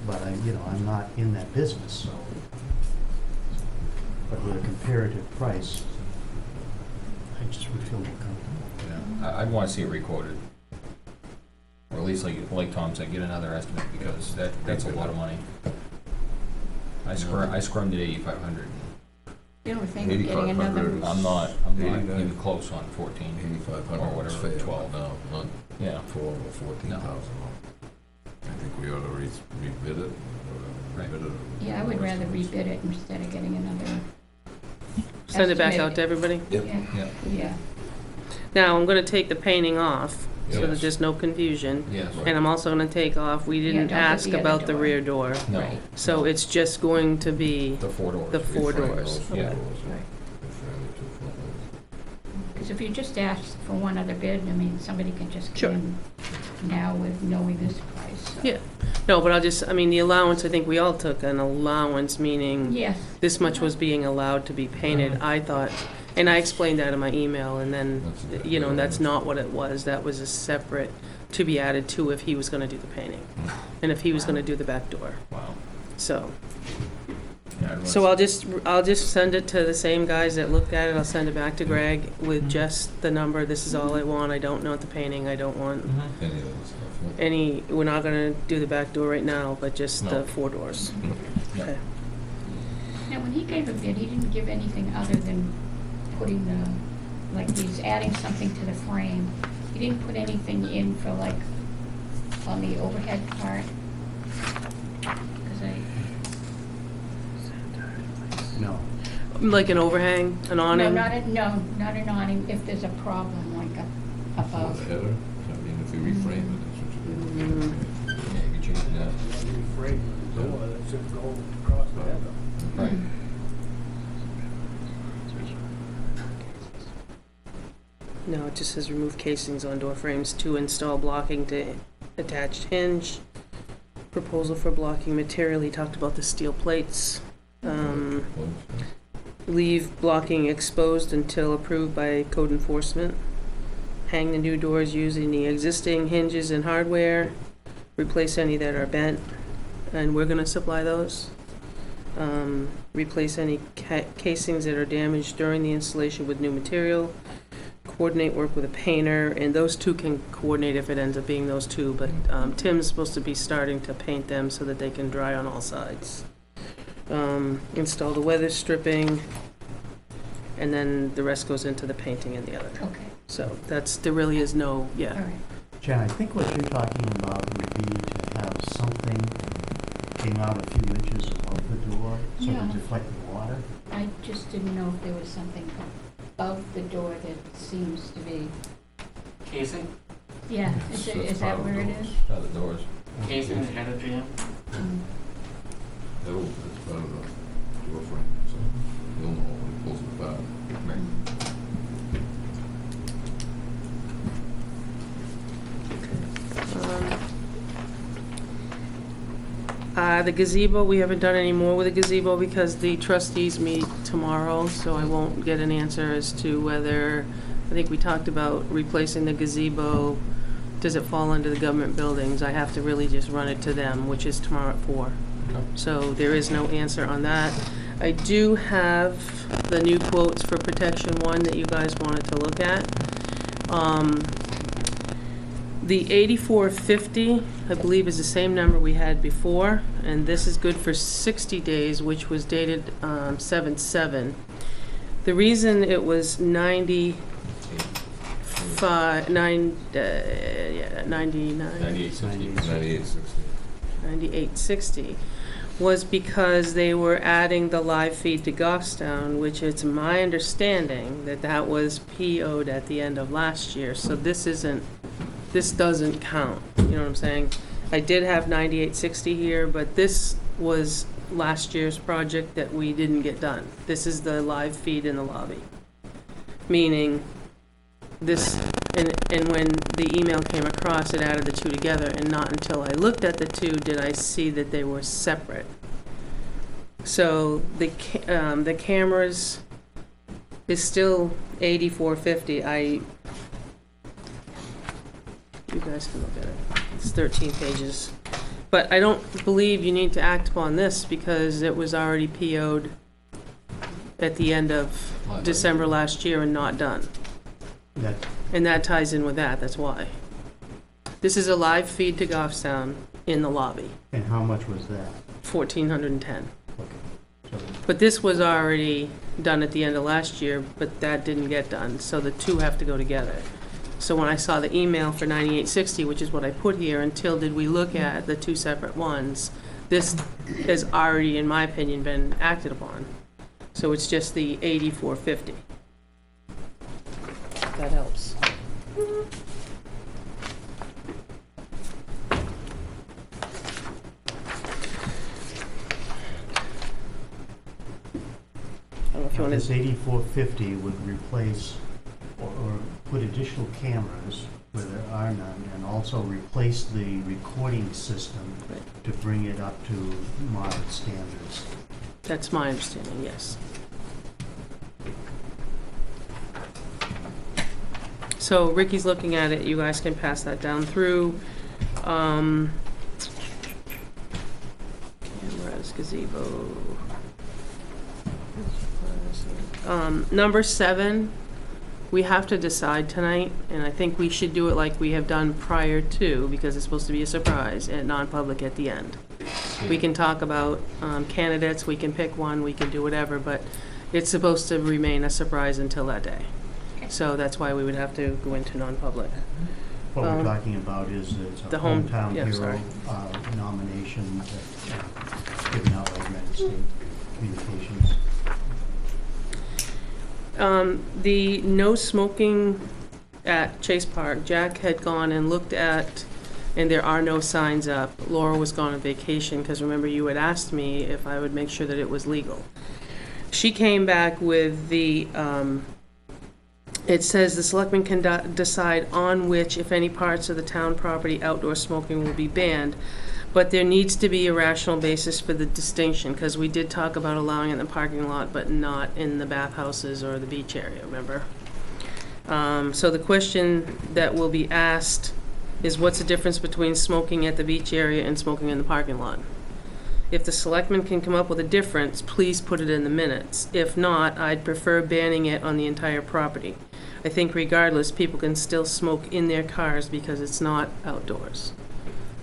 Speaker 1: But I'm not in that business, so. But with a comparative price, I just would feel more comfortable.
Speaker 5: Yeah, I'd want to see it requoted. Or at least, like Tom said, get another estimate, because that's a lot of money. I scrummed at 8,500.
Speaker 6: You know, think of getting another,
Speaker 10: 8,500
Speaker 5: I'm not
Speaker 10: 89.
Speaker 5: even close on 14.
Speaker 10: 8,500
Speaker 5: Or
Speaker 10: was
Speaker 5: whatever,
Speaker 10: fair,
Speaker 5: 12.
Speaker 10: no, not
Speaker 5: Yeah,
Speaker 10: 12 or 14,000. I think we ought to rebid it.
Speaker 5: Right.
Speaker 10: Rebid it.
Speaker 6: yeah, I would rather rebid it instead of getting another.
Speaker 3: Send it back
Speaker 6: estimate.
Speaker 3: out to everybody?
Speaker 10: Yep.
Speaker 6: Yeah,
Speaker 5: yeah,
Speaker 6: yeah.
Speaker 3: Now, I'm gonna take the painting off, so
Speaker 10: Yes.
Speaker 3: there's just no confusion.
Speaker 5: yes.
Speaker 10: Right.
Speaker 3: And I'm also gonna take off, we
Speaker 6: Yeah,
Speaker 3: didn't
Speaker 6: don't put
Speaker 3: ask
Speaker 6: the other
Speaker 3: about the
Speaker 6: door.
Speaker 3: rear door.
Speaker 5: No,
Speaker 6: Right.
Speaker 3: So it's just going to be,
Speaker 5: the 4 doors.
Speaker 3: The 4
Speaker 10: Reframe
Speaker 3: doors.
Speaker 10: those four
Speaker 5: Yeah.
Speaker 10: doors,
Speaker 6: Right.
Speaker 10: reframe the two front ones.
Speaker 6: Because if you just ask for one other bid, I mean, somebody can just
Speaker 3: Sure.
Speaker 6: come in now with knowing this price. So.
Speaker 3: yeah. No, but the allowance, I think we all took an allowance, meaning
Speaker 6: Yes.
Speaker 3: this much was being allowed to be painted. I thought, and I explained that in my email, and then,
Speaker 10: That's-
Speaker 3: and that's not what it was. That was a separate, to be added to if he was gonna do the painting, and if he was gonna do the back door.
Speaker 5: Wow.
Speaker 3: So,
Speaker 5: Yeah, I'd want
Speaker 3: so
Speaker 5: to-
Speaker 3: I'll just send it to the same guys that looked at it. I'll send it back to Greg with just the number. This is all I want. I don't want the painting. I don't want
Speaker 10: Any of this stuff. yeah.
Speaker 3: any, we're not gonna do the back door right now, but just
Speaker 5: No.
Speaker 3: the 4 doors.
Speaker 5: Yeah.
Speaker 3: Okay.
Speaker 6: Now, when he gave a bid, he didn't give anything other than putting the, like, he's adding something to the frame. He didn't put anything in for, like, on the overhead part. 'Cause
Speaker 1: No.
Speaker 3: Like an overhang, an awning?
Speaker 6: not an awning, if there's a problem, like
Speaker 10: For
Speaker 6: above.
Speaker 10: the header, I mean, if you reframe it, that's what you do.
Speaker 3: Mm,
Speaker 5: Yeah, you could change that.
Speaker 8: Reframe the door, that should go across the head.
Speaker 5: Right.
Speaker 3: No, it just says remove casings on door frames to install blocking to attached hinge. Proposal for blocking material, he talked about the steel plates.
Speaker 10: Close, yeah.
Speaker 3: Leave blocking exposed until approved by code enforcement. Hang the new doors using the existing hinges and hardware. Replace any that are bent, and we're gonna supply those. Replace any casings that are damaged during the installation with new material. Coordinate work with a painter, and those two can coordinate if it ends up being those two, but Tim's supposed to be starting to paint them so that they can dry on all sides. Install the weather stripping, and then the rest goes into the painting and the other.
Speaker 6: Okay,
Speaker 3: So there really is no,
Speaker 6: all right.
Speaker 1: Jen, I think what you're talking about would be to have something came out a few inches above the door, so
Speaker 6: Yeah.
Speaker 1: to deflect the water.
Speaker 6: I just didn't know if there was something above the door that seems to be,
Speaker 11: Casing?
Speaker 6: yeah,
Speaker 10: It's
Speaker 6: is
Speaker 10: part
Speaker 6: that
Speaker 10: of the
Speaker 6: where it
Speaker 10: doors.
Speaker 6: is?
Speaker 5: Out the doors.
Speaker 11: Casing is head of jam?
Speaker 6: Mm.
Speaker 10: It's part of the door frame, so you'll know when he pulls it apart.
Speaker 3: The gazebo, we haven't done any more with the gazebo because the trustees meet tomorrow, so I won't get an answer as to whether, I think we talked about replacing the gazebo. Does it fall under the government buildings? I have to really just run it to them, which is tomorrow at 4.
Speaker 5: Okay.
Speaker 3: So there is no answer on that. I do have the new quotes for protection 1 that you guys wanted to look at. The 8450, I believe, is the same number we had before, and this is good for 60 days, which was dated 7/7. The reason it was 99,
Speaker 5: 9860.
Speaker 10: 9860.
Speaker 3: 9860 was because they were adding the live feed to Goffstown, which it's my understanding that that was PO'd at the end of last year, so this doesn't count, you know what I'm saying? I did have 9860 here, but this was last year's project that we didn't get done. This is the live feed in the lobby. Meaning, this, and when the email came across, it added the two together, and not until I looked at the two did I see that they were separate. So the cameras is still 8450. You guys can look at it. It's 13 pages. But I don't believe you need to act upon this because it was already PO'd at the end of December last year and not done.
Speaker 1: That,
Speaker 3: And that ties in with that, that's why. This is a live feed to Goffstown in the lobby,
Speaker 1: and how much was that?
Speaker 3: 1,410.
Speaker 1: Okay. So
Speaker 3: But this was already done at the end of last year, but that didn't get done, so the two have to go together. So when I saw the email for 9860, which is what I put here, until did we look at the two separate ones, this has already, in my opinion, been acted upon. So it's just the 8450. That helps. I don't know if you want
Speaker 1: this
Speaker 3: to.
Speaker 1: 8450 would replace or put additional cameras where there are none, and also replace the recording system to bring it up to modern standards.
Speaker 3: That's my understanding, yes. So Ricky's looking at it, you guys can pass that down through. Cameras, gazebo. Number 7, we have to decide tonight, and I think we should do it like we have done prior to, because it's supposed to be a surprise and non-public at the end. We can talk about candidates, we can pick one, we can do whatever, but it's supposed to remain a surprise until that day. So that's why we would have to go into non-public.
Speaker 1: What we're talking about is it's a
Speaker 3: the home-
Speaker 1: hometown
Speaker 3: yeah,
Speaker 1: hero
Speaker 3: sorry.
Speaker 1: nomination that's given out by Granite State Communications.
Speaker 3: The no smoking at Chase Park, Jack had gone and looked at, and there are no signs up. Laura was gone on vacation, because remember you had asked me if I would make sure that it was legal. She came back with the, it says the selectmen can decide on which, if any, parts of the town property outdoor smoking will be banned. But there needs to be a rational basis for the distinction, because we did talk about allowing it in the parking lot, but not in the bathhouses or the beach area, remember? So the question that will be asked is, what's the difference between smoking at the beach area and smoking in the parking lot? If the selectmen can come up with a difference, please put it in the minutes. If not, I'd prefer banning it on the entire property. I think regardless, people can still smoke in their cars because it's not outdoors.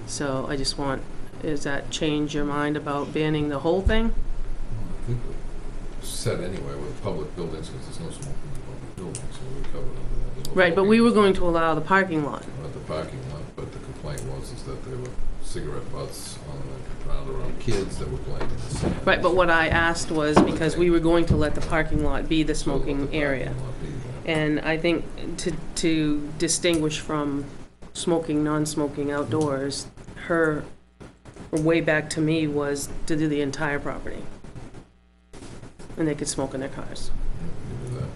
Speaker 3: So I just want, does that change your mind about banning the whole thing?
Speaker 10: I think we said anyway with public buildings, because there's no smoking in public buildings, so we covered under that. There's no
Speaker 3: Right, but
Speaker 10: smoking
Speaker 3: we were going to allow the parking lot.
Speaker 10: At the parking lot. is that there were cigarette butts on the ground around kids that were playing in the sand.
Speaker 3: Right, but what I asked was because we were going to let the parking lot be the
Speaker 10: So let the
Speaker 3: smoking
Speaker 10: parking
Speaker 3: area.
Speaker 10: lot be there.
Speaker 3: And I think to distinguish from smoking, non-smoking outdoors, her way back to me was to do the entire property. And they could smoke in their cars.
Speaker 10: You do that.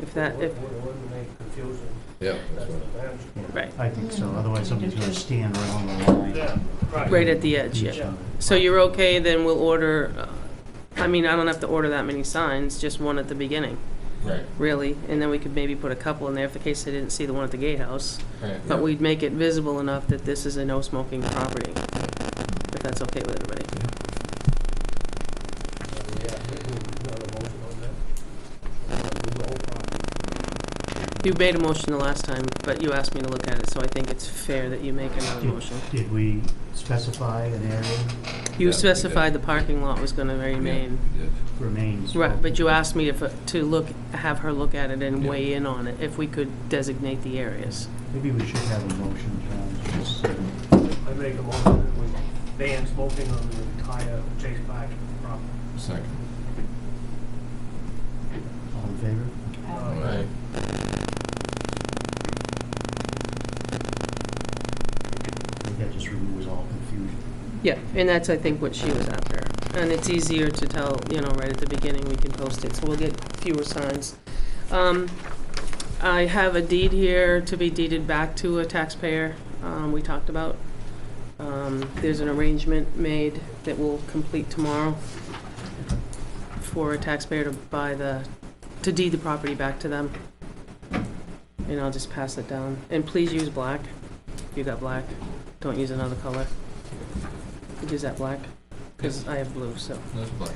Speaker 3: If that, if,
Speaker 8: Wouldn't make confusion.
Speaker 10: Yeah,
Speaker 8: That's
Speaker 10: that's right.
Speaker 8: what I'm.
Speaker 3: right,
Speaker 1: I think so, otherwise somebody's gonna stand right on the line.
Speaker 8: Yeah, right.
Speaker 3: right at the edge,
Speaker 1: Each
Speaker 3: yeah.
Speaker 1: other.
Speaker 3: So you're okay, then we'll order, I mean, I don't have to order that many signs, just one at the beginning,
Speaker 5: Right,
Speaker 3: really. And then we could maybe put a couple in there if the case they didn't see the one at the gatehouse.
Speaker 5: right.
Speaker 3: But we'd make it visible enough that this is a no smoking property, if that's okay with everybody.
Speaker 8: Yeah, we do another motion on that. Do the whole part.
Speaker 3: You made a motion the last time, but you asked me to look at it, so I think it's fair that you make another motion.
Speaker 1: Did we specify an area
Speaker 3: You
Speaker 5: Yeah, we
Speaker 3: specified
Speaker 5: did.
Speaker 3: the parking lot was gonna remain.
Speaker 10: Yeah.
Speaker 1: remains?
Speaker 3: Right, but you asked me to look, have her look at it and
Speaker 5: Yeah.
Speaker 3: weigh in on it, if we could designate the areas.
Speaker 1: Maybe we should have a motion, John, just,
Speaker 8: I make a motion that we ban smoking on the entire Chase Park property.
Speaker 5: Second.
Speaker 1: all in favor?
Speaker 10: All right.
Speaker 1: I think that just removes all confusion.
Speaker 3: Yeah, and that's, I think, what she was after. And it's easier to tell, right at the beginning, we can post it, so we'll get fewer signs. I have a deed here to be deeded back to a taxpayer, we talked about. There's an arrangement made that will complete tomorrow for a taxpayer to deed the property back to them. And I'll just pass it down. And please use black, if you got black. Don't use another color. Use that black, because I have blue, so.
Speaker 5: That's black.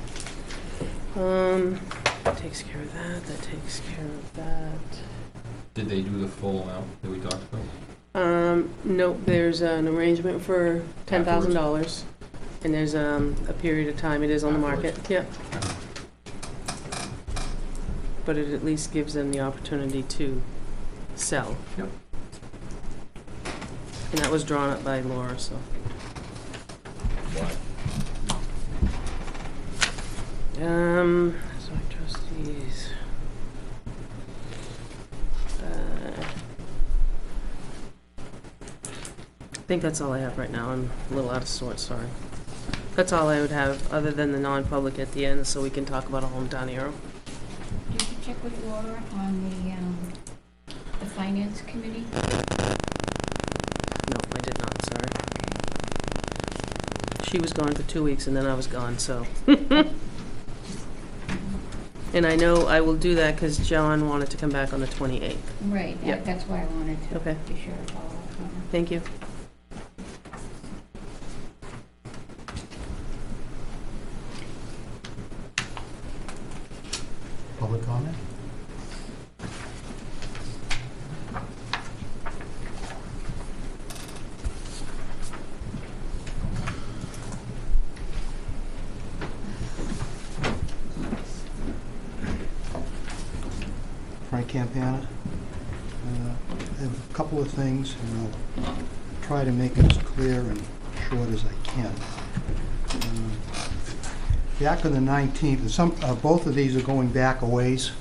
Speaker 3: That takes care of that, that takes care of that.
Speaker 5: Did they do the full amount that we talked about?
Speaker 3: No, there's an arrangement for $10,000, and there's a period of time, it is on the market, yep. But it at least gives them the opportunity to sell.
Speaker 5: Yep.
Speaker 3: And that was drawn up by Laura, so.
Speaker 5: Black.
Speaker 3: So trustees. I think that's all I have right now. I'm a little out of sorts, sorry. That's all I would have, other than the non-public at the end, so we can talk about a hometown hero.
Speaker 6: Did you check with Laura on the finance committee?
Speaker 3: No, I did not, sorry. She was gone for 2 weeks and then I was gone, so. And I know I will do that because John wanted to come back on the 28th.
Speaker 6: Right,
Speaker 3: Yep.
Speaker 6: that's why I wanted to
Speaker 3: Okay.
Speaker 6: be sure to follow up on it.
Speaker 3: Thank you.
Speaker 1: Public comment?
Speaker 12: Frank Campana. I have a couple of things, and I'll try to make it as clear and short as I can. Back on the 19th, both of these are going back a ways,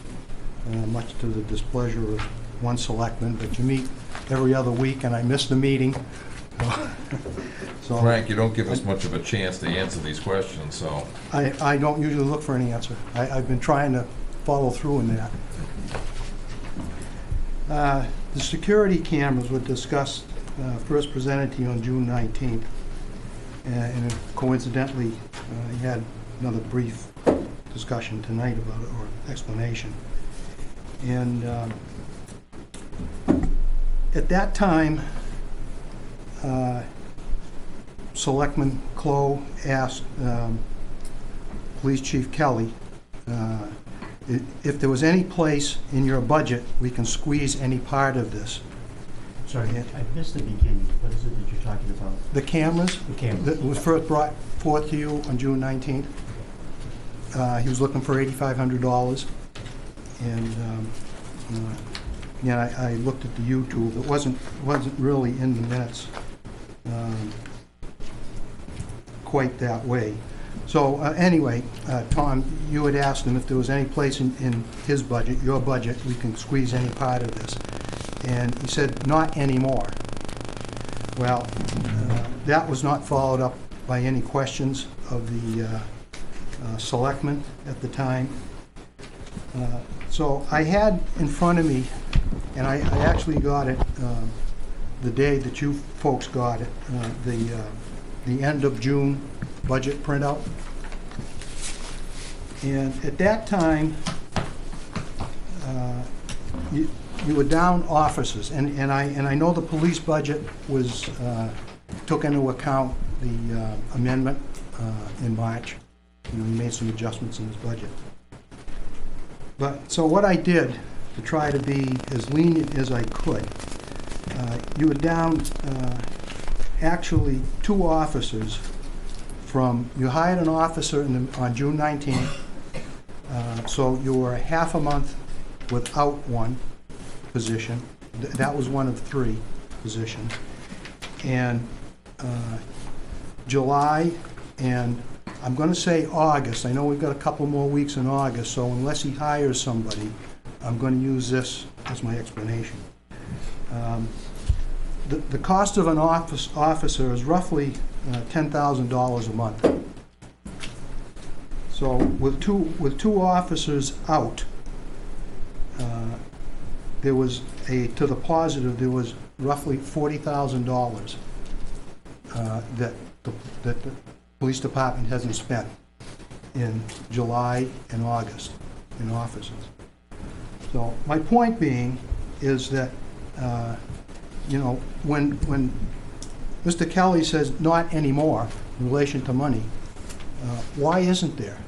Speaker 12: much to the displeasure of one selectman, but you meet every other week, and I missed the meeting. So
Speaker 10: Frank, you don't give us much of a chance to answer these questions, so.
Speaker 12: I don't usually look for any answer. I've been trying to follow through in that. The security cameras were discussed, first presented to you on June 19th. And coincidentally, you had another brief discussion tonight about it, or explanation. And at that time, Selectman Clow asked Police Chief Kelly if there was any place in your budget we can squeeze any part of this.
Speaker 1: Sorry, I missed the beginning. What is it that you're talking about?
Speaker 12: The cameras
Speaker 1: The cameras.
Speaker 12: that was first brought forth to you on June 19th, he was looking for $8,500. And again, I looked at the YouTube. It wasn't really in the minutes. quite that way. So anyway, Tom, you had asked him if there was any place in his budget, your budget, we can squeeze any part of this. And he said, not anymore. Well, that was not followed up by any questions of the selectmen at the time. So I had in front of me, and I actually got it the day that you folks got it, the end of June budget printout. And at that time, you were down officers, and I know the police budget was took into account the amendment in March. You know, he made some adjustments in his budget. But so what I did to try to be as lenient as I could, you were down actually 2 officers from, you hired an officer on June 19th, so you were a half a month without one position. That was one of 3 positions. And July and I'm going to say August. I know we've got a couple more weeks in August, so unless he hires somebody, I'm going to use this as my explanation. The cost of an officer is roughly $10,000 a month. So with two officers out, there was to the positive, there was roughly $40,000 that the police department hasn't spent in July and August in officers. So my point being is that, you know, when Mr. Kelly says not anymore in relation to money, why isn't there?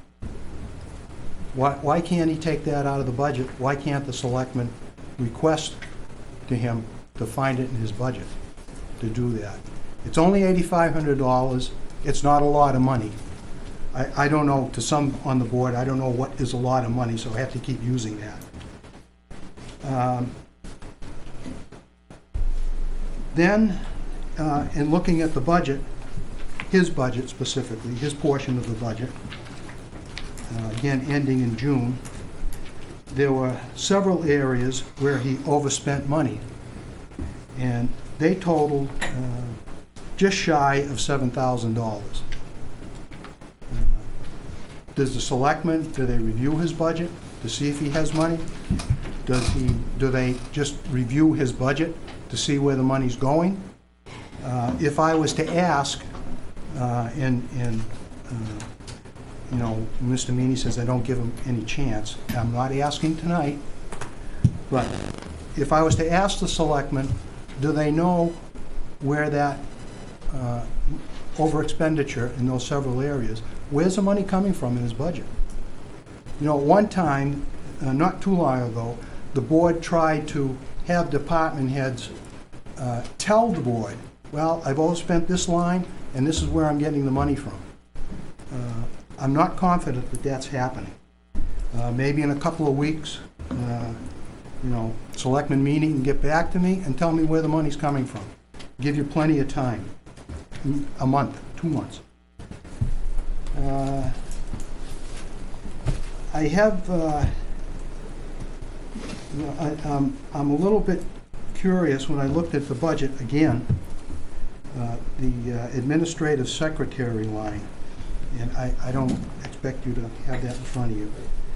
Speaker 12: Why can't he take that out of the budget? Why can't the selectmen request to him to find it in his budget to do that? It's only $8,500. It's not a lot of money. I don't know, to some on the board, I don't know what is a lot of money, so I have to keep using that. Then, in looking at the budget, his budget specifically, his portion of the budget, again ending in June, there were several areas where he overspent money, and they totaled just shy of $7,000. Does the selectmen, do they review his budget to see if he has money? Do they just review his budget to see where the money's going? If I was to ask, and you know, Mr. Meany says I don't give him any chance. I'm not asking tonight, but if I was to ask the selectmen, do they know where that over expenditure in those several areas, where's the money coming from in his budget? You know, one time, not too long ago, the board tried to have department heads tell the board, well, I've overspent this line, and this is where I'm getting the money from. I'm not confident that that's happening. Maybe in a couple of weeks, you know, selectmen meeting and get back to me and tell me where the money's coming from. Give you plenty of time. A month, 2 months. I have, I'm a little bit curious when I looked at the budget again, the administrative secretary line, and I don't expect you to have that in front of you.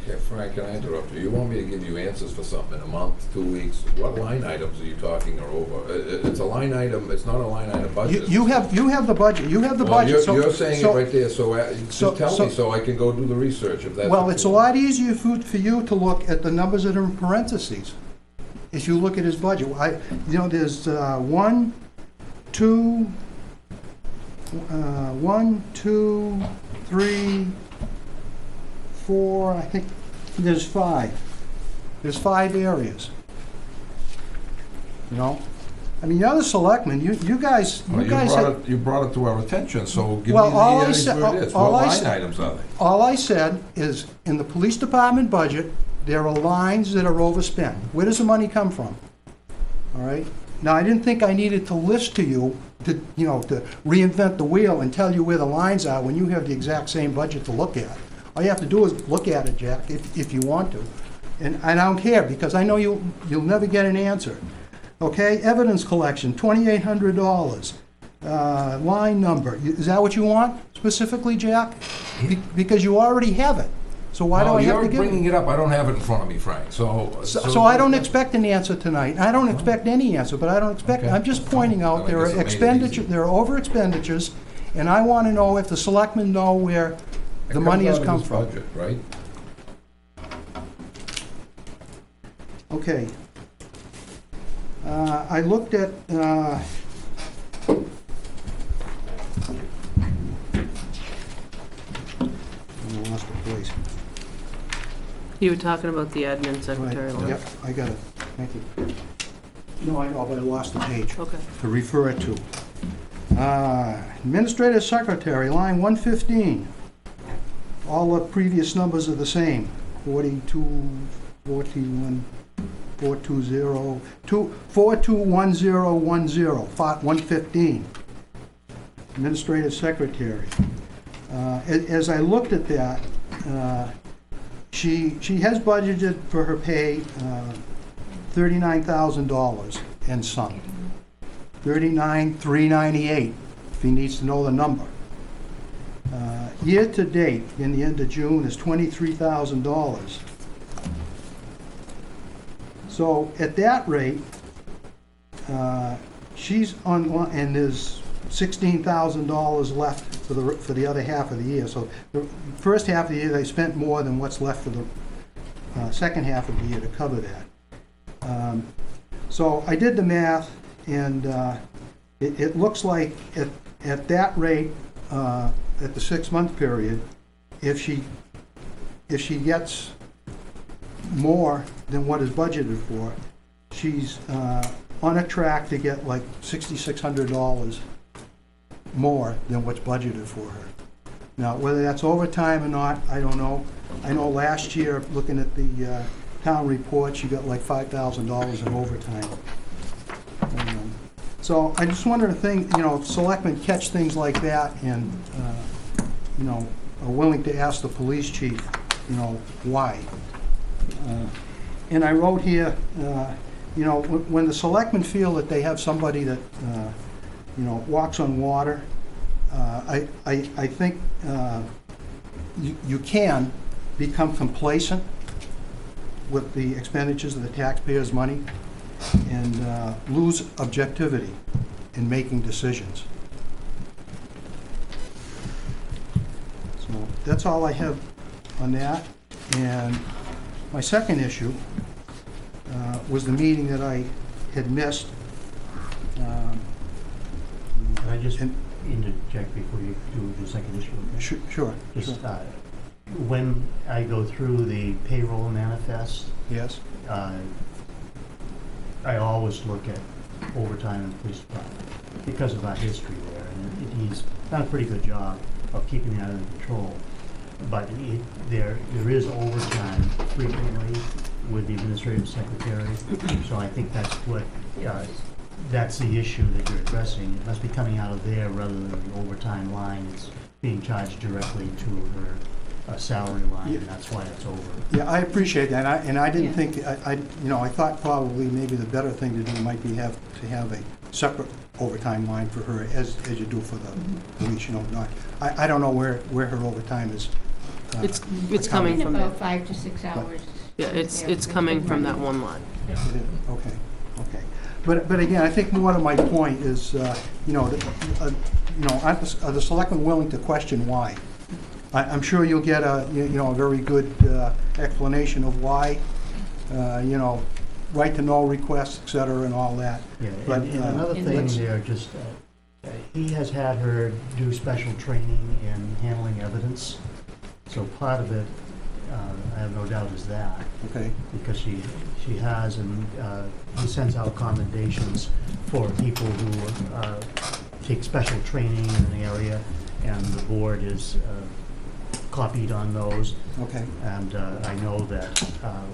Speaker 10: Yeah, Frank, can I interrupt you? You want me to give you answers for something in a month, 2 weeks? What line items are you talking are over? It's a line item, it's not a line item budget.
Speaker 12: You have the budget, you have the
Speaker 10: Well,
Speaker 12: budget.
Speaker 10: you're saying it right there, so
Speaker 12: so-
Speaker 10: tell me so I can go do the research if that's.
Speaker 12: Well, it's a lot easier for you to look at the numbers that are in parentheses. If you look at his budget, you know, there's 1, 2, 3, 4, I think there's 5. There's 5 areas. You know? I mean, you're the selectmen, you guys have...
Speaker 10: You brought it to our attention, so give me
Speaker 12: Well,
Speaker 10: the
Speaker 12: all I
Speaker 10: areas
Speaker 12: said-
Speaker 10: where it is.
Speaker 12: all
Speaker 10: What
Speaker 12: I
Speaker 10: line
Speaker 12: said-
Speaker 10: items are they?
Speaker 12: All I said is, in the police department budget, there are lines that are overspent. Where does the money come from? All right? Now, I didn't think I needed to list to you to reinvent the wheel and tell you where the lines are when you have the exact same budget to look at. All you have to do is look at it, Jack, if you want to. And I don't care, because I know you'll never get an answer. Okay, evidence collection, $2,800. Line number, is that what you want specifically, Jack? Because you already have it. So why do I have to give
Speaker 10: You're
Speaker 12: it?
Speaker 10: bringing it up, I don't have it in front of me, Frank, so.
Speaker 12: So I don't expect an answer tonight. I don't expect any answer, but I don't expect,
Speaker 10: Okay.
Speaker 12: I'm just pointing out
Speaker 10: Well, I
Speaker 12: there are
Speaker 10: guess it made it
Speaker 12: expenditure,
Speaker 10: easy.
Speaker 12: there are over expenditures, and I want to know if the selectmen know where the money has come from.
Speaker 10: It comes out of this budget, right?
Speaker 12: Okay. I looked at, I lost the place.
Speaker 3: You were talking about the admin secretary
Speaker 12: Right,
Speaker 3: line.
Speaker 12: yep, I got it. Thank you. No, I know, but I lost the page
Speaker 3: Okay.
Speaker 12: to refer it to. Administrative secretary, line 115. All the previous numbers are the same. 42, 41, 420, 421010, 115. Administrative secretary. As I looked at that, she has budgeted for her pay $39,000 and some. 39,398, if he needs to know the number. Year to date, in the end of June, is $23,000. So at that rate, she's on, and there's $16,000 left for the other half of the year. So the first half of the year, they spent more than what's left for the second half of the year to cover that. So I did the math, and it looks like at that rate, at the 6-month period, if she gets more than what is budgeted for, she's on a track to get like $6,600 more than what's budgeted for her. Now, whether that's overtime or not, I don't know. I know last year, looking at the town report, she got like $5,000 in overtime. So I just wonder if selectmen catch things like that and, are willing to ask the police chief, why. And I wrote here, when the selectmen feel that they have somebody that, walks on water, I think you can become complacent with the expenditures of the taxpayers' money and lose objectivity in making decisions. So that's all I have on that. And my second issue was the meeting that I had missed.
Speaker 1: Can I just
Speaker 12: and-
Speaker 1: interject before you do the second issue? Okay?
Speaker 12: Sure.
Speaker 1: Just, when I go through the payroll manifest,
Speaker 12: Yes.
Speaker 1: I always look at overtime in the police department because of our history there, and he's done a pretty good job of keeping that under control. But there is overtime frequently with the administrative secretary, so I think that's the issue that you're addressing. It must be coming out of there rather than the overtime line. It's being charged directly to her salary line, and that's why it's over.
Speaker 12: Yeah, I appreciate that, and I didn't
Speaker 6: Yeah.
Speaker 12: think, I thought probably maybe the better thing to do might be to have a separate overtime line for her, as you do for the police, not, I don't know where her overtime is.
Speaker 3: It's coming from
Speaker 6: About
Speaker 3: that.
Speaker 6: 5 to 6 hours.
Speaker 3: Yeah, it's coming from that one line.
Speaker 12: Okay. But again, I think more to my point is, are the selectmen willing to question why? I'm sure you'll get a very good explanation of why, right to know requests, et cetera, and all that.
Speaker 1: Yeah,
Speaker 12: But,
Speaker 1: and another
Speaker 6: and
Speaker 1: thing
Speaker 6: that's-
Speaker 1: there, just, he has had her do special training in handling evidence. So part of it, I have no doubt, is that.
Speaker 12: Okay.
Speaker 1: Because she has, and he sends out commendations for people who take special training in an area, and the board is copied on those.
Speaker 12: Okay.
Speaker 1: And I know that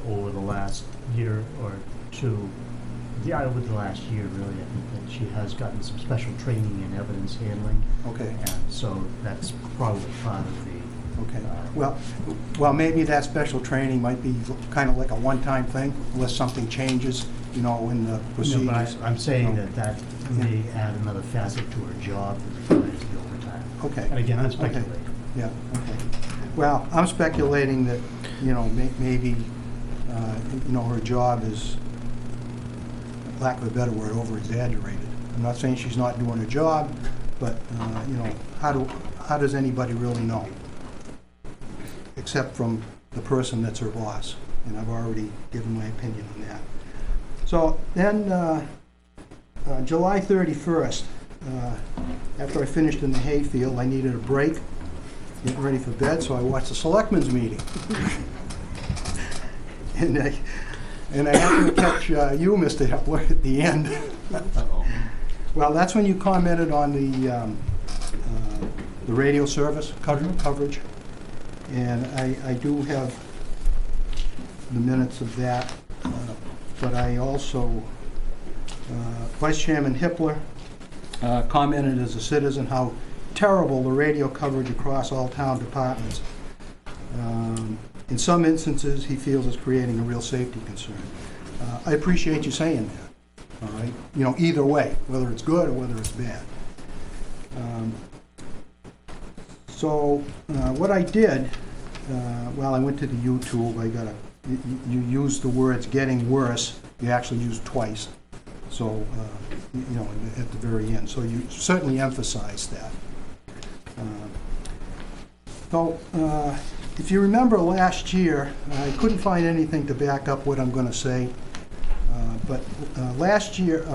Speaker 1: over the last year or two, Yeah, over the last year, really, I think that she has gotten some special training in evidence handling.
Speaker 12: Okay.
Speaker 1: And so that's probably part of the.
Speaker 12: Okay, well, maybe that special training might be kind of like a one-time thing, unless something changes, in the
Speaker 1: No,
Speaker 12: procedures.
Speaker 1: but I'm saying
Speaker 12: No.
Speaker 1: that may add another facet to her job that requires the overtime.
Speaker 12: Okay.
Speaker 1: And again, I'm
Speaker 12: Okay.
Speaker 1: speculating.
Speaker 12: Yeah, okay. Well, I'm speculating that, maybe, her job is, lack of a better word, over-exaggerated. I'm not saying she's not doing her job, but, how does anybody really know? Except from the person that's her boss, and I've already given my opinion on that. So then, July 31st, after I finished in the hayfield, I needed a break, getting ready for bed, so I watched the Selectmen's meeting. And I happened to catch you, Mr. Hepler, at the end.
Speaker 5: Uh-oh.
Speaker 12: Well, that's when you commented on the radio service coverage. And I do have the minutes of that, but I also, Vice Chairman Hipler commented as a citizen how terrible the radio coverage across all town departments. In some instances, he feels it's creating a real safety concern. I appreciate you saying that, all right? Either way, whether it's good or whether it's bad. So what I did, I went to the YouTube. You used the words "getting worse." You actually used twice. So at the very end. So you certainly emphasized that. If you remember last year, I couldn't find anything to back up what I'm going to say. But last year,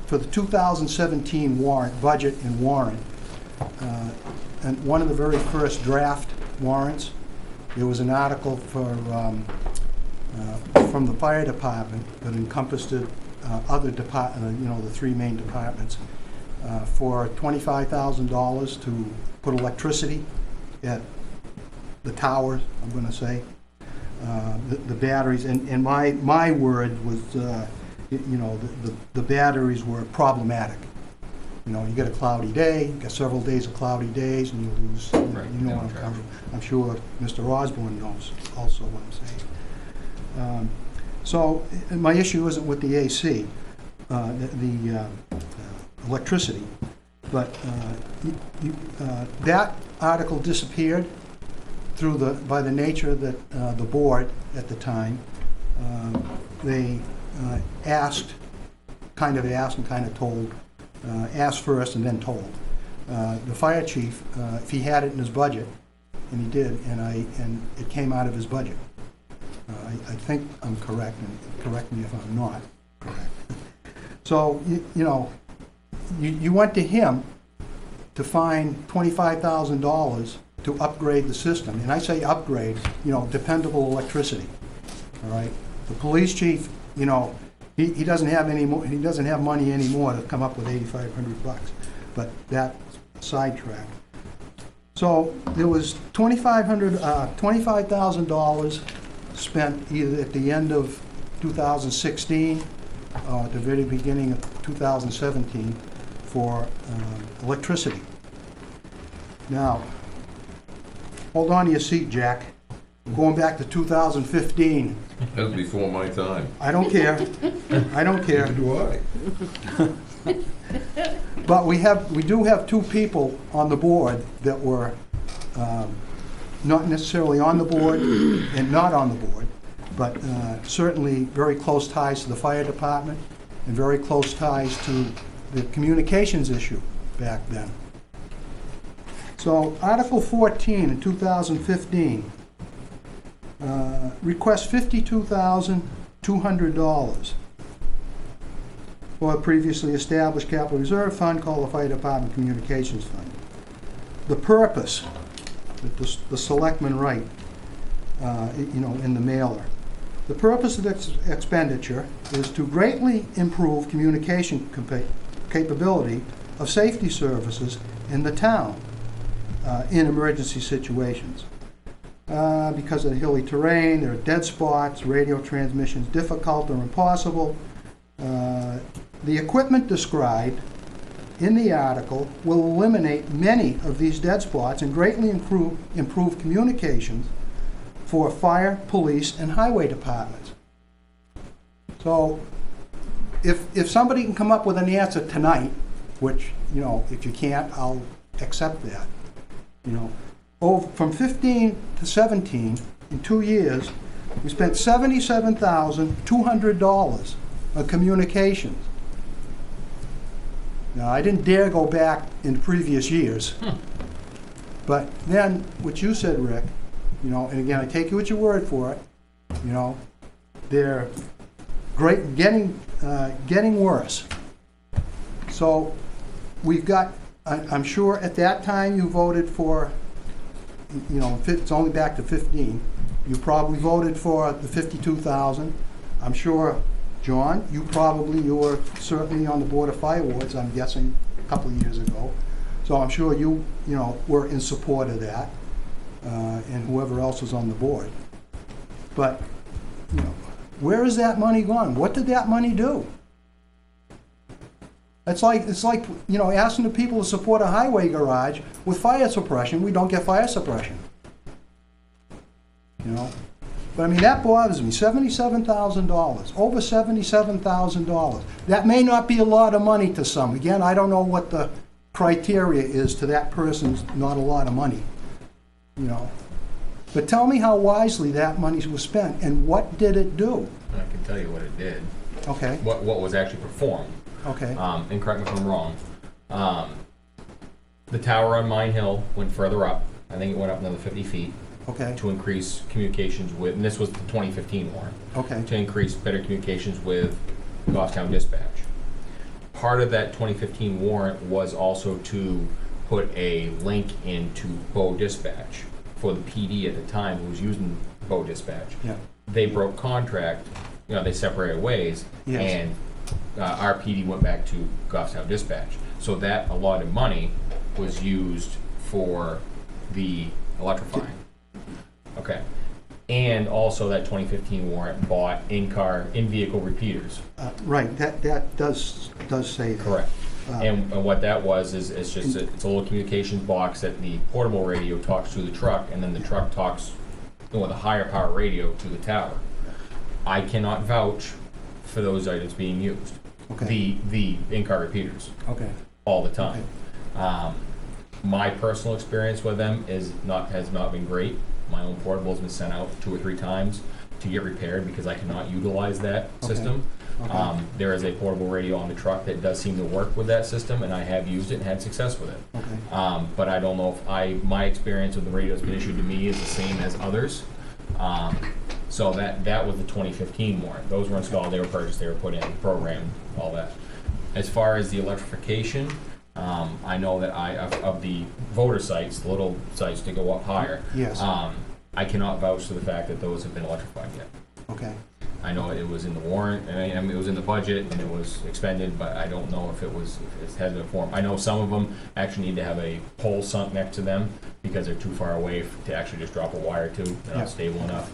Speaker 12: for the 2017 warrant, budget and warrant, and one of the very first draft warrants, there was an article from the fire department that encompassed other the three main departments, for $25,000 to put electricity at the towers, I'm going to say, the batteries, and my word was, the batteries were problematic. You get a cloudy day, you get several days of cloudy days, and you lose,
Speaker 5: Right,
Speaker 12: what I'm
Speaker 5: downdraft.
Speaker 12: covering. I'm sure Mr. Osborne knows also what I'm saying. So my issue isn't with the AC, the electricity, but that article disappeared by the nature that the board at the time, they asked and kind of told, asked first and then told. The fire chief, if he had it in his budget, and he did, and it came out of his budget. I think I'm correct, and correct me if I'm not correct. So, you went to him to find $25,000 to upgrade the system. And I say upgrade, dependable electricity, all right? The police chief, he doesn't have any more, he doesn't have money anymore to come up with $8,500, but that sidetracked. So there was $25,000 spent either at the end of 2016 or at the very beginning of 2017 for electricity. Now, hold on to your seat, Jack. I'm going back to 2015.
Speaker 10: That's before my time.
Speaker 12: I don't care. I don't care.
Speaker 10: Neither do I.
Speaker 12: But we do have two people on the board that were not necessarily on the board and not on the board, but certainly very close ties to the fire department and very close ties to the communications issue back then. So Article 14 in 2015 requests $52,200 for a previously established capital reserve fund called the Fire Department Communications Fund. The purpose that the selectmen write, in the mailer, the purpose of this expenditure is to greatly improve communication capability of safety services in the town in emergency situations. Because of the hilly terrain, there are dead spots, radio transmissions difficult or impossible, The equipment described in the article will eliminate many of these dead spots and greatly improve communications for fire, police, and highway departments. So, if somebody can come up with an answer tonight, which, you know, if you can't, I'll accept that. You know, from 15 to 17, in 2 years, we spent $77,200 on communications. Now, I didn't dare go back in previous years. But then, what you said, Rick, you know, and again, I take you at your word for it, you know, they're great, getting worse. So, we've got, I'm sure at that time you voted for, you know, it's only back to 15. You probably voted for the 52,000. I'm sure, John, you were certainly on the Board of Fire Wards, I'm guessing, a couple of years ago. So I'm sure you know, were in support of that, and whoever else was on the board. But, you know, where is that money gone? What did that money do? It's like, you know, asking the people to support a highway garage with fire suppression. We don't get fire suppression. You know? But I mean, that bothers me. $77,000, over $77,000. That may not be a lot of money to some. Again, I don't know what the criteria is to that person's not a lot of money. You know? But tell me how wisely that money was spent, and what did it do?
Speaker 5: I can tell you what it did.
Speaker 12: Okay.
Speaker 5: What was actually performed.
Speaker 12: Okay.
Speaker 5: And correct me if I'm wrong. The tower on Mine Hill went further up. I think it went up another 50 feet.
Speaker 12: Okay.
Speaker 5: To increase communications with, and this was the 2015 warrant.
Speaker 12: Okay.
Speaker 5: To increase better communications with Goffstown Dispatch. Part of that 2015 warrant was also to put a link into Bow Dispatch for the PD at the time who was using Bow Dispatch.
Speaker 12: Yeah.
Speaker 5: They broke contract, you know, they separated ways,
Speaker 12: Yes.
Speaker 5: and our PD went back to Goffstown Dispatch. So that allotted money was used for the electrifying. Okay. And also that 2015 warrant bought in-vehicle repeaters.
Speaker 12: Right, that does say that.
Speaker 5: Correct. And what that was is it's just it's a little communications box that the portable radio talks to the truck, and then the truck talks with a higher power radio to the tower. I cannot vouch for those items being used.
Speaker 12: Okay.
Speaker 5: The in-car repeaters.
Speaker 12: Okay.
Speaker 5: All the time.
Speaker 12: Okay.
Speaker 5: My personal experience with them has not been great. My own portable has been sent out 2 or 3 times to get repaired because I cannot utilize that system.
Speaker 12: Okay.
Speaker 5: There is a portable radio on the truck that does seem to work with that system, and I have used it and had success with it.
Speaker 12: Okay.
Speaker 5: But I don't know if my experience with the radio that's been issued to me is the same as others. So that was the 2015 warrant. Those were installed, they were purchased, they were put in, programmed, all that. As far as the electrification, I know that of the voter sites, the little sites to go up higher.
Speaker 12: Yes.
Speaker 5: I cannot vouch for the fact that those have been electrified yet.
Speaker 12: Okay.
Speaker 5: I know it was in the warrant, and I mean, it was in the budget, and it was expended, but I don't know if it had been formed. I know some of them actually need to have a pole sunk next to them because they're too far away to actually just drop a wire to. They're not stable enough.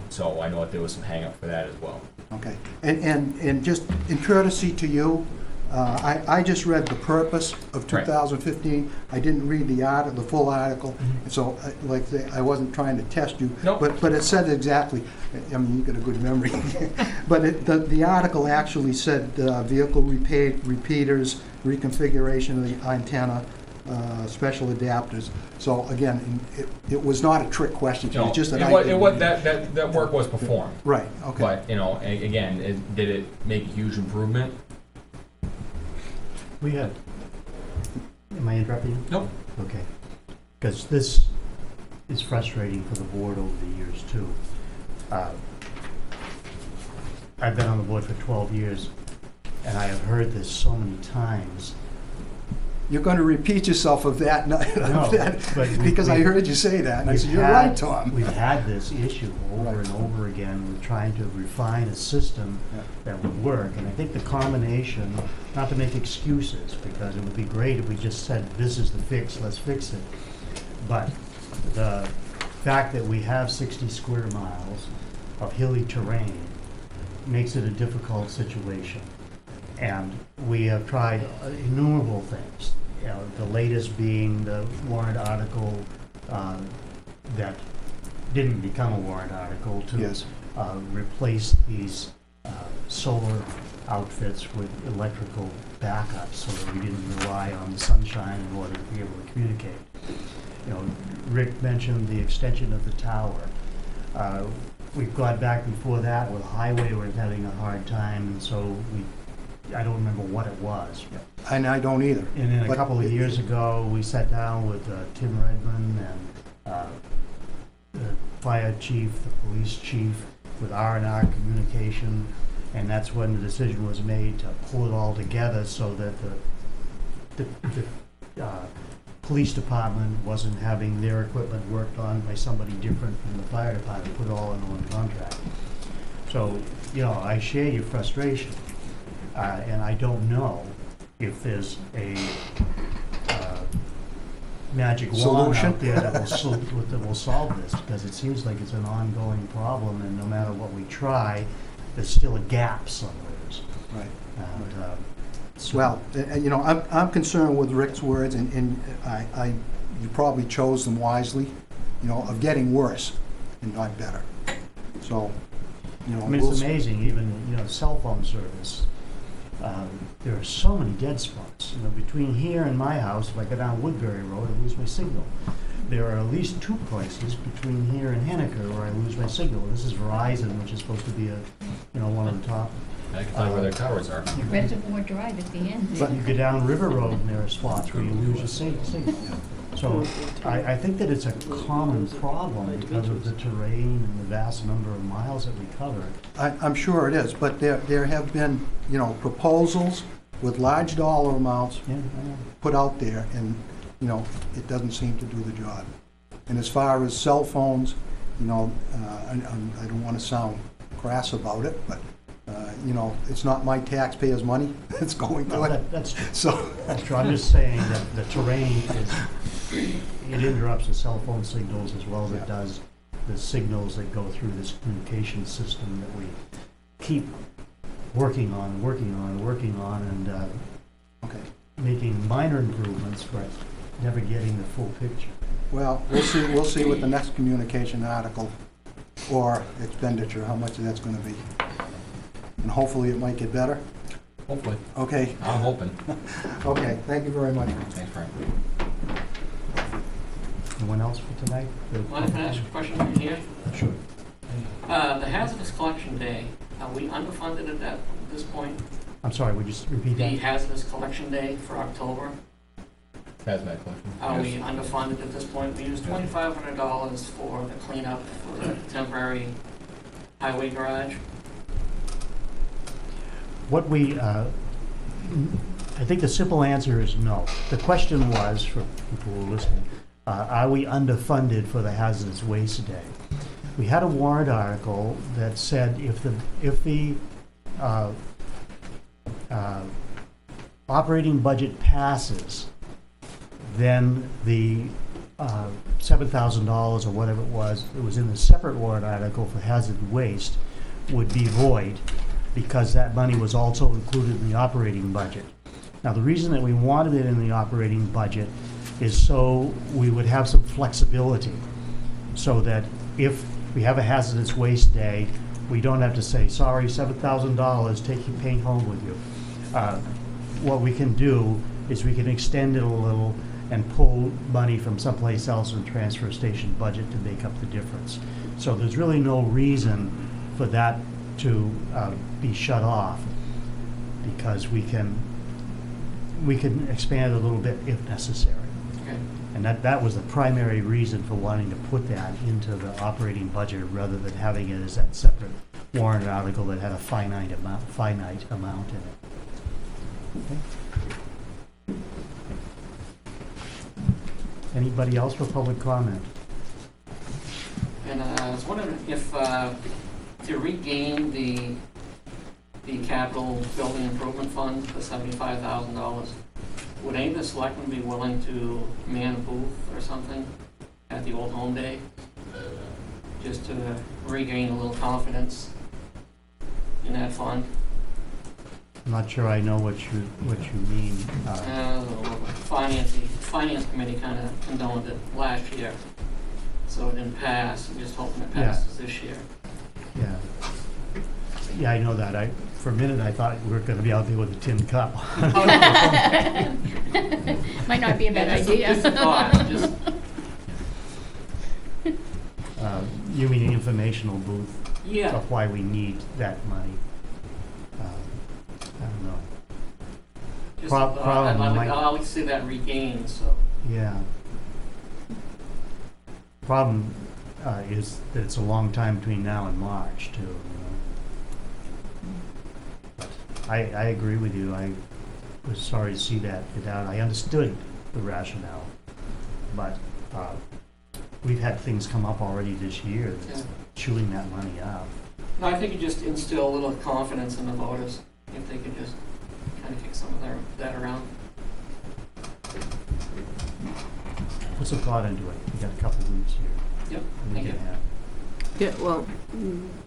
Speaker 5: So I know that there was some hang up for that as well.
Speaker 12: Okay. And just in courtesy to you, I just read the purpose of 2015. I didn't read the full article, and so I wasn't trying to test you.
Speaker 5: Nope.
Speaker 12: But it said exactly. I mean, you got a good memory. But the article actually said vehicle repeaters, reconfiguration of the antenna, special adapters. So again, it was not a trick question. It was just that
Speaker 5: that work was performed.
Speaker 12: Right. Okay.
Speaker 5: But again, did it make a huge improvement?
Speaker 1: We have, am I interrupting you?
Speaker 5: Nope.
Speaker 1: Okay. Because this is frustrating for the board over the years, too. I've been on the board for 12 years, and I have heard this so many times.
Speaker 12: You're going to repeat yourself of that,
Speaker 1: No, but
Speaker 12: because I heard you say that, and I said, you're right, Tom.
Speaker 1: We've had this issue over and over again. We're trying to refine a system that would work, and I think the combination, not to make excuses, because it would be great if we just said, this is the fix, let's fix it. But the fact that we have 60 square miles of hilly terrain, makes it a difficult situation. And we have tried innumerable things, you know, the latest being the warrant article that didn't become a warrant article to
Speaker 12: Yes.
Speaker 1: replace these solar outfits with electrical backups so that we didn't rely on the sunshine in order to be able to communicate. You know, Rick mentioned the extension of the tower. We've gone back before that with highway, we're having a hard time, and so I don't remember what it was.
Speaker 12: And I don't either.
Speaker 1: And then a
Speaker 12: But
Speaker 1: couple of
Speaker 12: it-
Speaker 1: years ago, we sat down with Tim Redmond and the fire chief, the police chief, with R&R Communication, and that's when the decision was made to pull it all together so that the police department wasn't having their equipment worked on by somebody different from the fire department, put it all in one contract. So, you know, I share your frustration, and I don't know if there's a magic wand
Speaker 12: Solution?
Speaker 1: out there that will solve this, because it seems like it's an ongoing problem, and no matter what we try, there's still a gap somewhere.
Speaker 12: Right.
Speaker 1: And, so-
Speaker 12: Well, you know, I'm concerned with Rick's words, and you probably chose them wisely, you know, of getting worse and not better. So, you know.
Speaker 1: I mean,
Speaker 12: we'll
Speaker 1: it's
Speaker 12: s-
Speaker 1: amazing, even, you know, cell phone service. There are so many dead spots. You know, between here and my house, if I go down Woodbury Road, I lose my signal. There are at least 2 places between here and Henniker where I lose my signal. This is Verizon, which is supposed to be one of the top.
Speaker 5: I can tell you where their towers are.
Speaker 6: Reservoir Drive at the end.
Speaker 1: But you go down River Road and there are spots where you lose your signal. So I think that it's a common problem because of the terrain and the vast number of miles that we cover.
Speaker 12: I'm sure it is, but there have been, you know, proposals with large dollar amounts
Speaker 1: Yeah, I know.
Speaker 12: put out there, and, you know, it doesn't seem to do the job. And as far as cell phones, you know, I don't want to sound crass about it, but, you know, it's not my taxpayers' money that's going to
Speaker 1: No,
Speaker 12: it.
Speaker 1: that's true.
Speaker 12: So,
Speaker 1: That's true. I'm just saying that the terrain it interrupts the cell phone signals as well as it does the signals that go through this communication system that we keep working on, and
Speaker 12: okay.
Speaker 1: making minor improvements, but never getting the full picture.
Speaker 12: Well, we'll see with the next communication article or expenditure, how much that's gonna be. And hopefully it might get better.
Speaker 5: Hopefully.
Speaker 12: Okay,
Speaker 5: I'm hoping.
Speaker 12: okay, thank you very much.
Speaker 5: Thanks, Frank.
Speaker 1: Anyone else for tonight?
Speaker 11: Mind if I ask a question right here?
Speaker 1: Sure.
Speaker 11: The hazardous collection day, are we underfunded at this point?
Speaker 1: I'm sorry, would you just repeat
Speaker 11: The
Speaker 1: that?
Speaker 11: hazardous collection day for October,
Speaker 5: Hazmat collection.
Speaker 11: are we underfunded at this point? We used $2,500 for the cleanup for the temporary highway garage.
Speaker 1: What I think the simple answer is no. The question was, for people who are listening, are we underfunded for the hazardous waste day? We had a warrant article that said if the operating budget passes, then the $7,000 or whatever it was in the separate warrant article for hazard waste, would be void, because that money was also included in the operating budget. Now, the reason that we wanted it in the operating budget is so we would have some flexibility, so that if we have a hazardous waste day, we don't have to say, sorry, $7,000, take your paint home with you. What we can do is we can extend it a little and pull money from someplace else in the transfer station budget to make up the difference. So there's really no reason for that to be shut off, because we can expand a little bit if necessary.
Speaker 11: Okay.
Speaker 1: And that was the primary reason for wanting to put that into the operating budget rather than having it as that separate warrant article that had a finite amount in it. Okay. Anybody else for public comment?
Speaker 11: And I was wondering if to regain the capital building improvement fund, the $75,000, would any of the selectmen be willing to man a booth or something at the Old Home Day, just to regain a little confidence in that fund.
Speaker 1: I'm not sure I know what you mean.
Speaker 11: Finance committee kind of condoned it last year, so it didn't pass. I'm just hoping it passes this year.
Speaker 1: Yeah. Yeah, I know that. For a minute, I thought we were gonna be out there with a tin cup.
Speaker 6: Might not be a bad idea.
Speaker 11: Just a thought, just,
Speaker 1: You mean an informational booth
Speaker 11: yeah.
Speaker 1: of why we need that money? I don't know.
Speaker 11: Just a thought.
Speaker 1: Problem might-
Speaker 11: I'd like to see that regained, so.
Speaker 1: Yeah. Problem is that it's a long time between now and March, too, you know. I agree with you. I was sorry to see that get out. I understood the rationale, but we've had things come up already this year that's chewing that money up.
Speaker 11: No, I think you just instill a little confidence in the voters, if they could just kind of kick some of that around.
Speaker 1: Put some thought into it. We got a couple of weeks here.
Speaker 11: Yep,
Speaker 1: We
Speaker 11: thank
Speaker 1: can
Speaker 11: you.
Speaker 1: have.
Speaker 3: Yeah, well,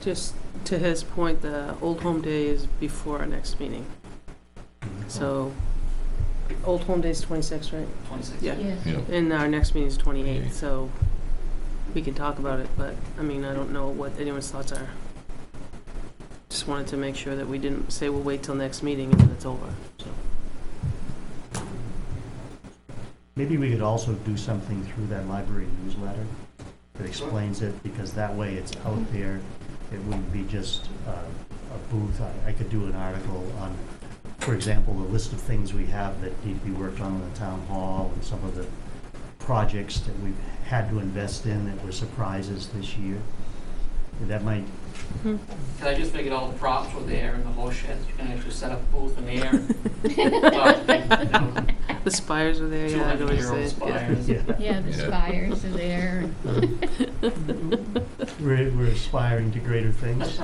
Speaker 3: just to his point, the Old Home Day is before our next meeting. So, Old Home Day is 26, right?
Speaker 11: 26.
Speaker 3: Yeah.
Speaker 6: Yes.
Speaker 10: Yeah.
Speaker 3: And our next meeting is 28,
Speaker 10: 28.
Speaker 3: so we can talk about it, but, I mean, I don't know what anyone's thoughts are. Just wanted to make sure that we didn't say we'll wait till next meeting and then it's over, so.
Speaker 1: Maybe we could also do something through that library newsletter that explains it, because that way it's out there. It wouldn't be just a booth. I could do an article on, for example, the list of things we have that need to be worked on in the town hall, and some of the projects that we've had to invest in that were surprises this year. That might,
Speaker 11: Cause I just figured all the props were there and the whole sheds, you can actually set up a booth in there.
Speaker 3: The spires are there, yeah, I know what you're
Speaker 11: 200-year-old
Speaker 3: saying.
Speaker 11: spires.
Speaker 6: Yeah, the
Speaker 10: Yeah.
Speaker 6: spires are there.
Speaker 1: we're aspiring to greater things.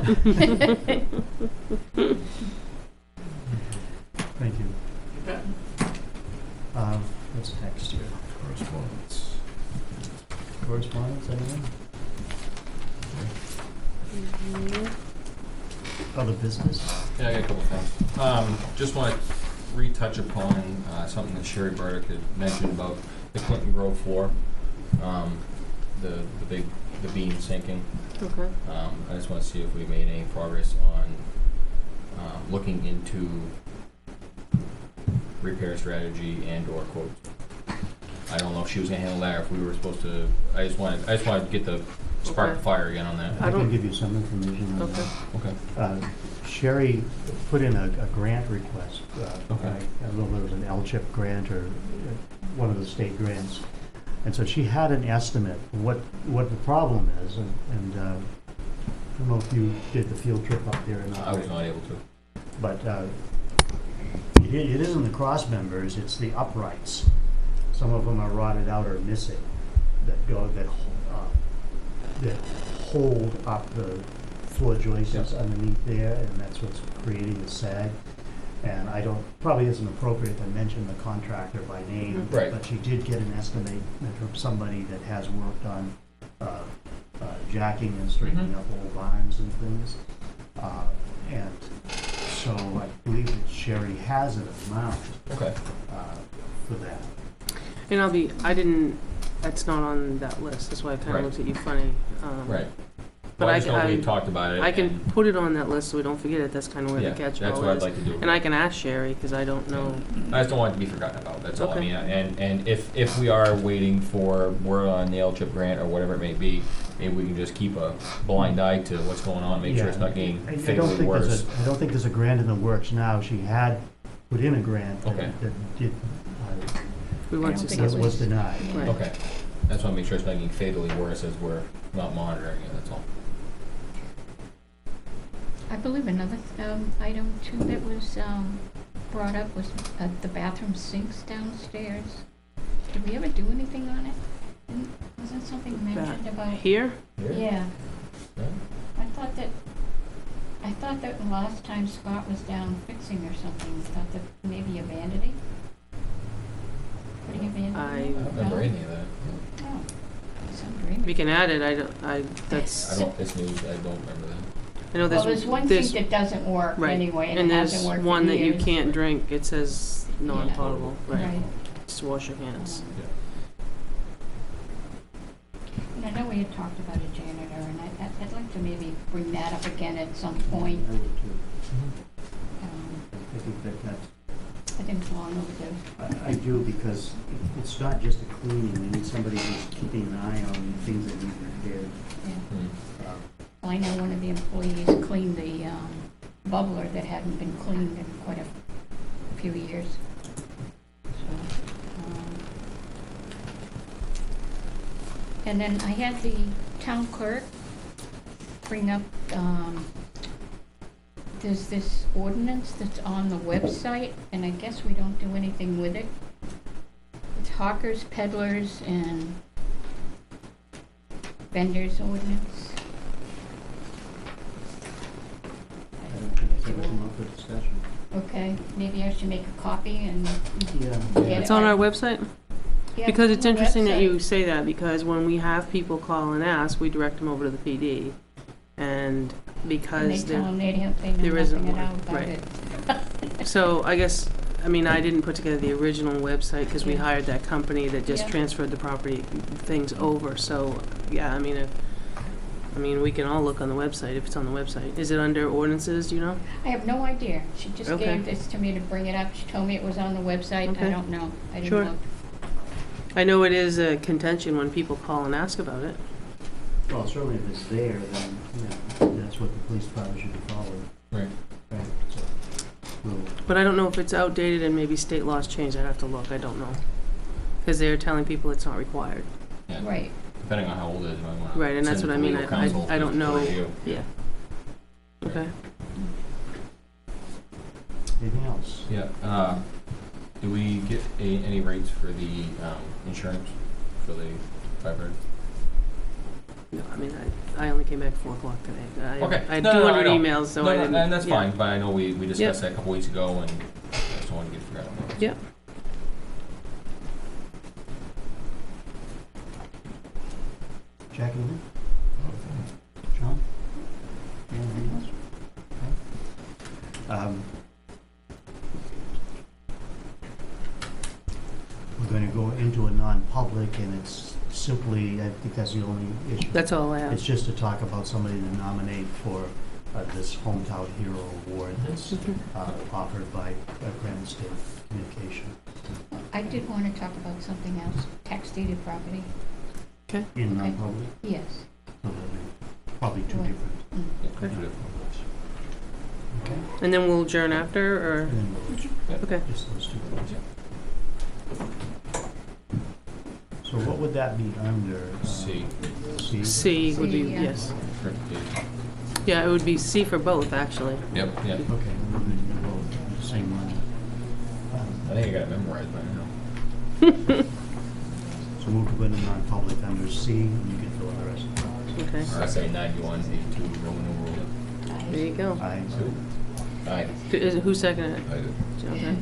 Speaker 1: Thank you.
Speaker 11: You bet.
Speaker 1: What's next here?
Speaker 10: Correspondence.
Speaker 1: Correspondence, anyone? Other business?
Speaker 5: Yeah, I got a couple things. Just want to retouch upon something that Sherry Burdick had mentioned about the Clinton Grove floor, the beam sinking.
Speaker 3: Okay.
Speaker 5: I just want to see if we made any progress on looking into repair strategy and/or quotes. I don't know if she was gonna handle that, or if we were supposed to. I just wanted to get the spark
Speaker 3: Okay.
Speaker 5: the fire again on that.
Speaker 1: I
Speaker 3: don't-
Speaker 1: can give you some information on
Speaker 3: Okay.
Speaker 1: that.
Speaker 5: Okay.
Speaker 1: Sherry put in a grant request.
Speaker 5: Okay.
Speaker 1: I don't know if it was an LCHIP grant or one of the state grants. And so she had an estimate of what the problem is, and I don't know if you did the field trip up there or not.
Speaker 5: I was not able to.
Speaker 1: But it isn't the cross members, it's the uprights. Some of them are rotted out or missing that hold up the floor joists underneath there, and that's what's creating the sag. And probably isn't appropriate to mention the contractor by name,
Speaker 5: Right.
Speaker 1: but she did get an estimate from somebody that has worked on jacking and straightening up old barns and things. And so I believe that Sherry has an amount
Speaker 5: Okay.
Speaker 1: for that.
Speaker 3: And that's not on that list, that's why I kinda
Speaker 5: Right.
Speaker 3: looked at you funny.
Speaker 5: Right.
Speaker 3: But
Speaker 5: Well, I
Speaker 3: I
Speaker 5: just know we
Speaker 3: can,
Speaker 5: talked about it.
Speaker 3: I can
Speaker 5: and-
Speaker 3: put it on that list so we don't forget it, that's kinda where
Speaker 5: Yeah,
Speaker 3: the catch-all
Speaker 5: that's what I'd
Speaker 3: is.
Speaker 5: like to do.
Speaker 3: And I can ask Sherry, cause I don't know.
Speaker 5: I just don't want it to be forgotten about, that's all. I
Speaker 3: Okay.
Speaker 5: mean, and if we are waiting for word on the LCHIP grant or whatever it may be, maybe we can just keep a blind eye to what's going on, make sure it's not getting
Speaker 1: I don't
Speaker 5: fatally
Speaker 1: think
Speaker 5: worse.
Speaker 1: I don't think there's a grant in the works now. She had put in a grant that
Speaker 5: Okay.
Speaker 1: did,
Speaker 3: We want
Speaker 6: I
Speaker 3: to
Speaker 6: don't think
Speaker 3: see.
Speaker 6: it
Speaker 1: was denied.
Speaker 3: Right.
Speaker 5: Okay, that's why I make sure it's not getting fatally worse as we're not monitoring it, that's all.
Speaker 6: I believe another item too that was brought up was the bathroom sinks downstairs. Did we ever do anything on it? Wasn't something mentioned about?
Speaker 3: Here?
Speaker 6: Yeah.
Speaker 5: Yeah.
Speaker 6: I thought that the last time Scott was down fixing or something, I thought that maybe a vanity? Putting a vanity?
Speaker 3: I
Speaker 5: I don't remember any of that.
Speaker 6: Oh, some dream.
Speaker 3: We can add it,
Speaker 5: I
Speaker 3: that's,
Speaker 5: don't, it's news, I don't remember that.
Speaker 3: I know
Speaker 6: Well, there's one
Speaker 3: there's
Speaker 6: sink that doesn't work
Speaker 3: right,
Speaker 6: anyway,
Speaker 3: and
Speaker 6: and it
Speaker 3: there's
Speaker 6: hasn't worked for
Speaker 3: one that you
Speaker 6: years.
Speaker 3: can't drink. It says non-potable. Right.
Speaker 6: Right.
Speaker 3: Just wash your hands.
Speaker 6: And I know we had talked about a janitor, and I'd like to maybe bring that up again at some point.
Speaker 1: I would too.
Speaker 6: Um,
Speaker 1: I think that's,
Speaker 6: I think it's long overdue.
Speaker 1: I do, because it's not just a cleaning, we need somebody who's keeping an eye on things that need repaired.
Speaker 6: Yeah.
Speaker 5: Mm.
Speaker 6: Well, I know one of the employees cleaned the bubbler that hadn't been cleaned in quite a few years. So, and then I had the town clerk bring up, there's this ordinance that's on the website, and I guess we don't do anything with it. It's hawkers, peddlers, and vendors ordinance.
Speaker 1: I don't think it's ever come up for discussion.
Speaker 6: Okay, maybe I should make a copy and
Speaker 1: Yeah.
Speaker 6: get
Speaker 3: It's
Speaker 6: it
Speaker 3: on
Speaker 6: right.
Speaker 3: our website.
Speaker 6: Yeah,
Speaker 3: Because
Speaker 6: on
Speaker 3: it's
Speaker 6: the
Speaker 3: interesting that you
Speaker 6: website.
Speaker 3: say that, because when we have people call and ask, we direct them over to the PD. And
Speaker 6: And they
Speaker 3: because
Speaker 6: tell them they know
Speaker 3: there isn't
Speaker 6: nothing
Speaker 3: one,
Speaker 6: at all about
Speaker 3: right.
Speaker 6: it.
Speaker 3: so I guess, I mean, I didn't put together the original website because we
Speaker 6: Yeah.
Speaker 3: hired that company that just
Speaker 6: Yeah.
Speaker 3: transferred the property things over. So, yeah, I mean, we can all look on the website if it's on the website. Is it under ordinances, do you know?
Speaker 6: I have no idea. She just
Speaker 3: Okay.
Speaker 6: gave this to me to bring it up. She told me it was on the website.
Speaker 3: Okay.
Speaker 6: I don't know. I didn't
Speaker 3: Sure.
Speaker 6: look.
Speaker 3: I know it is a contention when people call and ask about it.
Speaker 1: Well, certainly if it's there, then, yeah, that's what the police department should be following.
Speaker 5: Right.
Speaker 1: Right, so, we'll,
Speaker 3: But I don't know if it's outdated and maybe state laws changed. I'd have to look. I don't know. Because they're telling people it's not required.
Speaker 5: Yeah.
Speaker 6: Right.
Speaker 5: Depending on how old it is, you might wanna
Speaker 3: Right, and that's
Speaker 5: send
Speaker 3: what
Speaker 5: it
Speaker 3: I
Speaker 5: to
Speaker 3: mean.
Speaker 5: legal counsel
Speaker 3: I don't
Speaker 5: to
Speaker 3: know.
Speaker 5: review.
Speaker 3: Yeah. Okay.
Speaker 1: anything else?
Speaker 5: Yeah, do we get any rates for the, insurance for the Firebird?
Speaker 3: No, I mean, I only came back at 4 o'clock today.
Speaker 5: Okay.
Speaker 3: I had
Speaker 5: No,
Speaker 3: 200
Speaker 5: I know.
Speaker 3: emails, so
Speaker 5: No,
Speaker 3: I
Speaker 5: no,
Speaker 3: didn't.
Speaker 5: and that's
Speaker 3: yeah.
Speaker 5: fine, but I know we discussed
Speaker 3: Yep.
Speaker 5: that a couple weeks ago, and I just wanted to get figured out on that.
Speaker 3: Yep.
Speaker 1: Jack, anything? John? Anything else? Okay. We're gonna go into a non-public, and it's simply, I think that's the only issue.
Speaker 3: That's all I
Speaker 1: It's
Speaker 3: have.
Speaker 1: just to talk about somebody to nominate for this Hometown Hero Award that's offered by Granite State Communication
Speaker 6: I did want to talk about something else. Tax deeded property.
Speaker 1: in
Speaker 6: Okay.
Speaker 1: non-public.
Speaker 6: Yes.
Speaker 1: So that'll be probably two
Speaker 6: Right.
Speaker 1: different.
Speaker 6: Mm.
Speaker 5: Yeah,
Speaker 3: Okay.
Speaker 5: do that.
Speaker 1: Okay.
Speaker 3: And then we'll adjourn after, or?
Speaker 1: And then we'll
Speaker 3: Okay.
Speaker 1: just those two things. So what would that be under?
Speaker 5: C.
Speaker 1: C?
Speaker 3: C would be,
Speaker 6: C, yeah.
Speaker 3: yes.
Speaker 5: Certification.
Speaker 3: Yeah, it would be C for both, actually.
Speaker 5: Yep, yeah.
Speaker 1: Okay, we're going to do both, the same one.
Speaker 5: I think I got it memorized by now.
Speaker 1: So move to go into non-public under C, and you can fill in the rest of the
Speaker 3: Okay,
Speaker 5: RSA 91A2, Roman numeral.
Speaker 3: there you go.
Speaker 1: I.
Speaker 5: Aye.
Speaker 3: Who seconded it?
Speaker 10: I did.
Speaker 3: Okay.